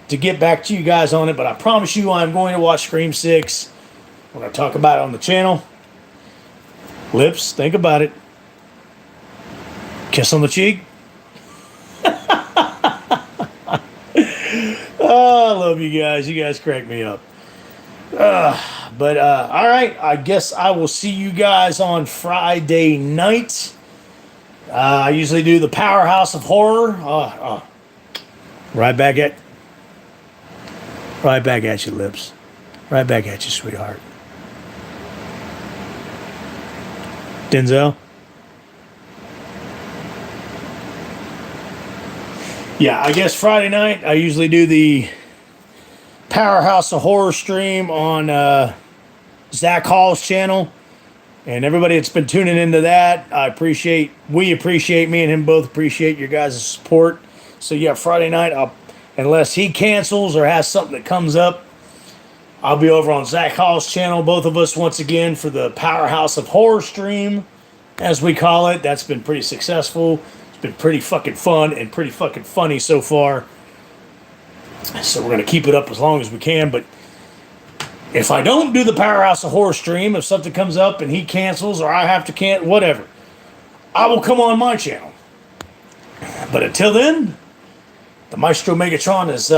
get back to you guys on it, but I promise you I'm going to watch Scream 6. We're going to talk about it on the channel. Lips, think about it. Kiss on the cheek. Oh, I love you guys. You guys crack me up. But all right, I guess I will see you guys on Friday night. I usually do the Powerhouse of Horror. Right back at you, Lips. Right back at you, sweetheart. Denzel? Yeah, I guess Friday night I usually do the Powerhouse of Horror stream on Zach Hall's channel. And everybody that's been tuning into that, we appreciate, me and him both appreciate your guys' support. So yeah, Friday night, unless he cancels or has something that comes up, I'll be over on Zach Hall's channel, both of us once again, for the Powerhouse of Horror stream, as we call it. That's been pretty successful. It's been pretty fucking fun and pretty fucking funny so far. So we're going to keep it up as long as we can. But if I don't do the Powerhouse of Horror stream, if something comes up and he cancels or I have to whatever, I will come on my channel. But until then, the Maestro Megatron is...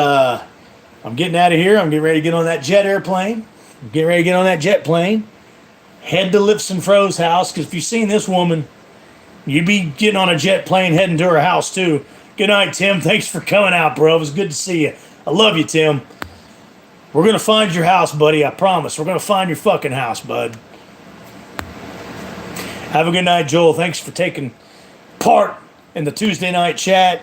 I'm getting out of here. I'm getting ready to get on that jet airplane. I'm getting ready to get on that jet plane. Head to Lips and Fro's house, because if you've seen this woman, you'd be getting on a jet plane heading to her house, too. Good night, Tim. Thanks for coming out, bro. It was good to see you. I love you, Tim. We're going to find your house, buddy. I promise. We're going to find your fucking house, bud. Have a good night, Joel. Thanks for taking part in the Tuesday night chat.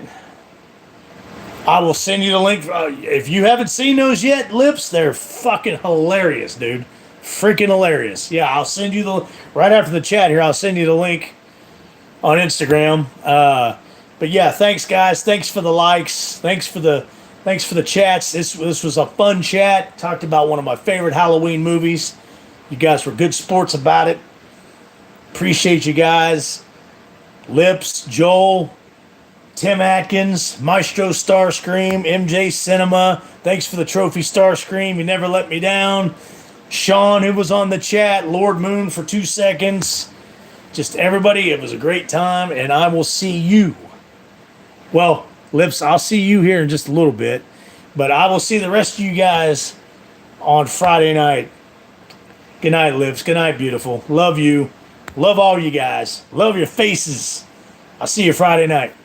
I will send you the link. If you haven't seen those yet, Lips, they're fucking hilarious, dude. Freaking hilarious. Yeah, I'll send you right after the chat here, I'll send you the link on Instagram. But yeah, thanks, guys. Thanks for the likes. Thanks for the chats. This was a fun chat. Talked about one of my favorite Halloween movies. You guys were good sports about it. Appreciate you guys. Lips, Joel, Tim Atkins, Maestro Starscream, MJ Cinema. Thanks for the trophy Starscream. You never let me down. Sean, who was on the chat. Lord Moon for 2 seconds. Just everybody, it was a great time. And I will see you. Well, Lips, I'll see you here in just a little bit. But I will see the rest of you guys on Friday night. Good night, Lips. Good night, beautiful. Love you. Love all you guys. Love your faces. I'll see you Friday night.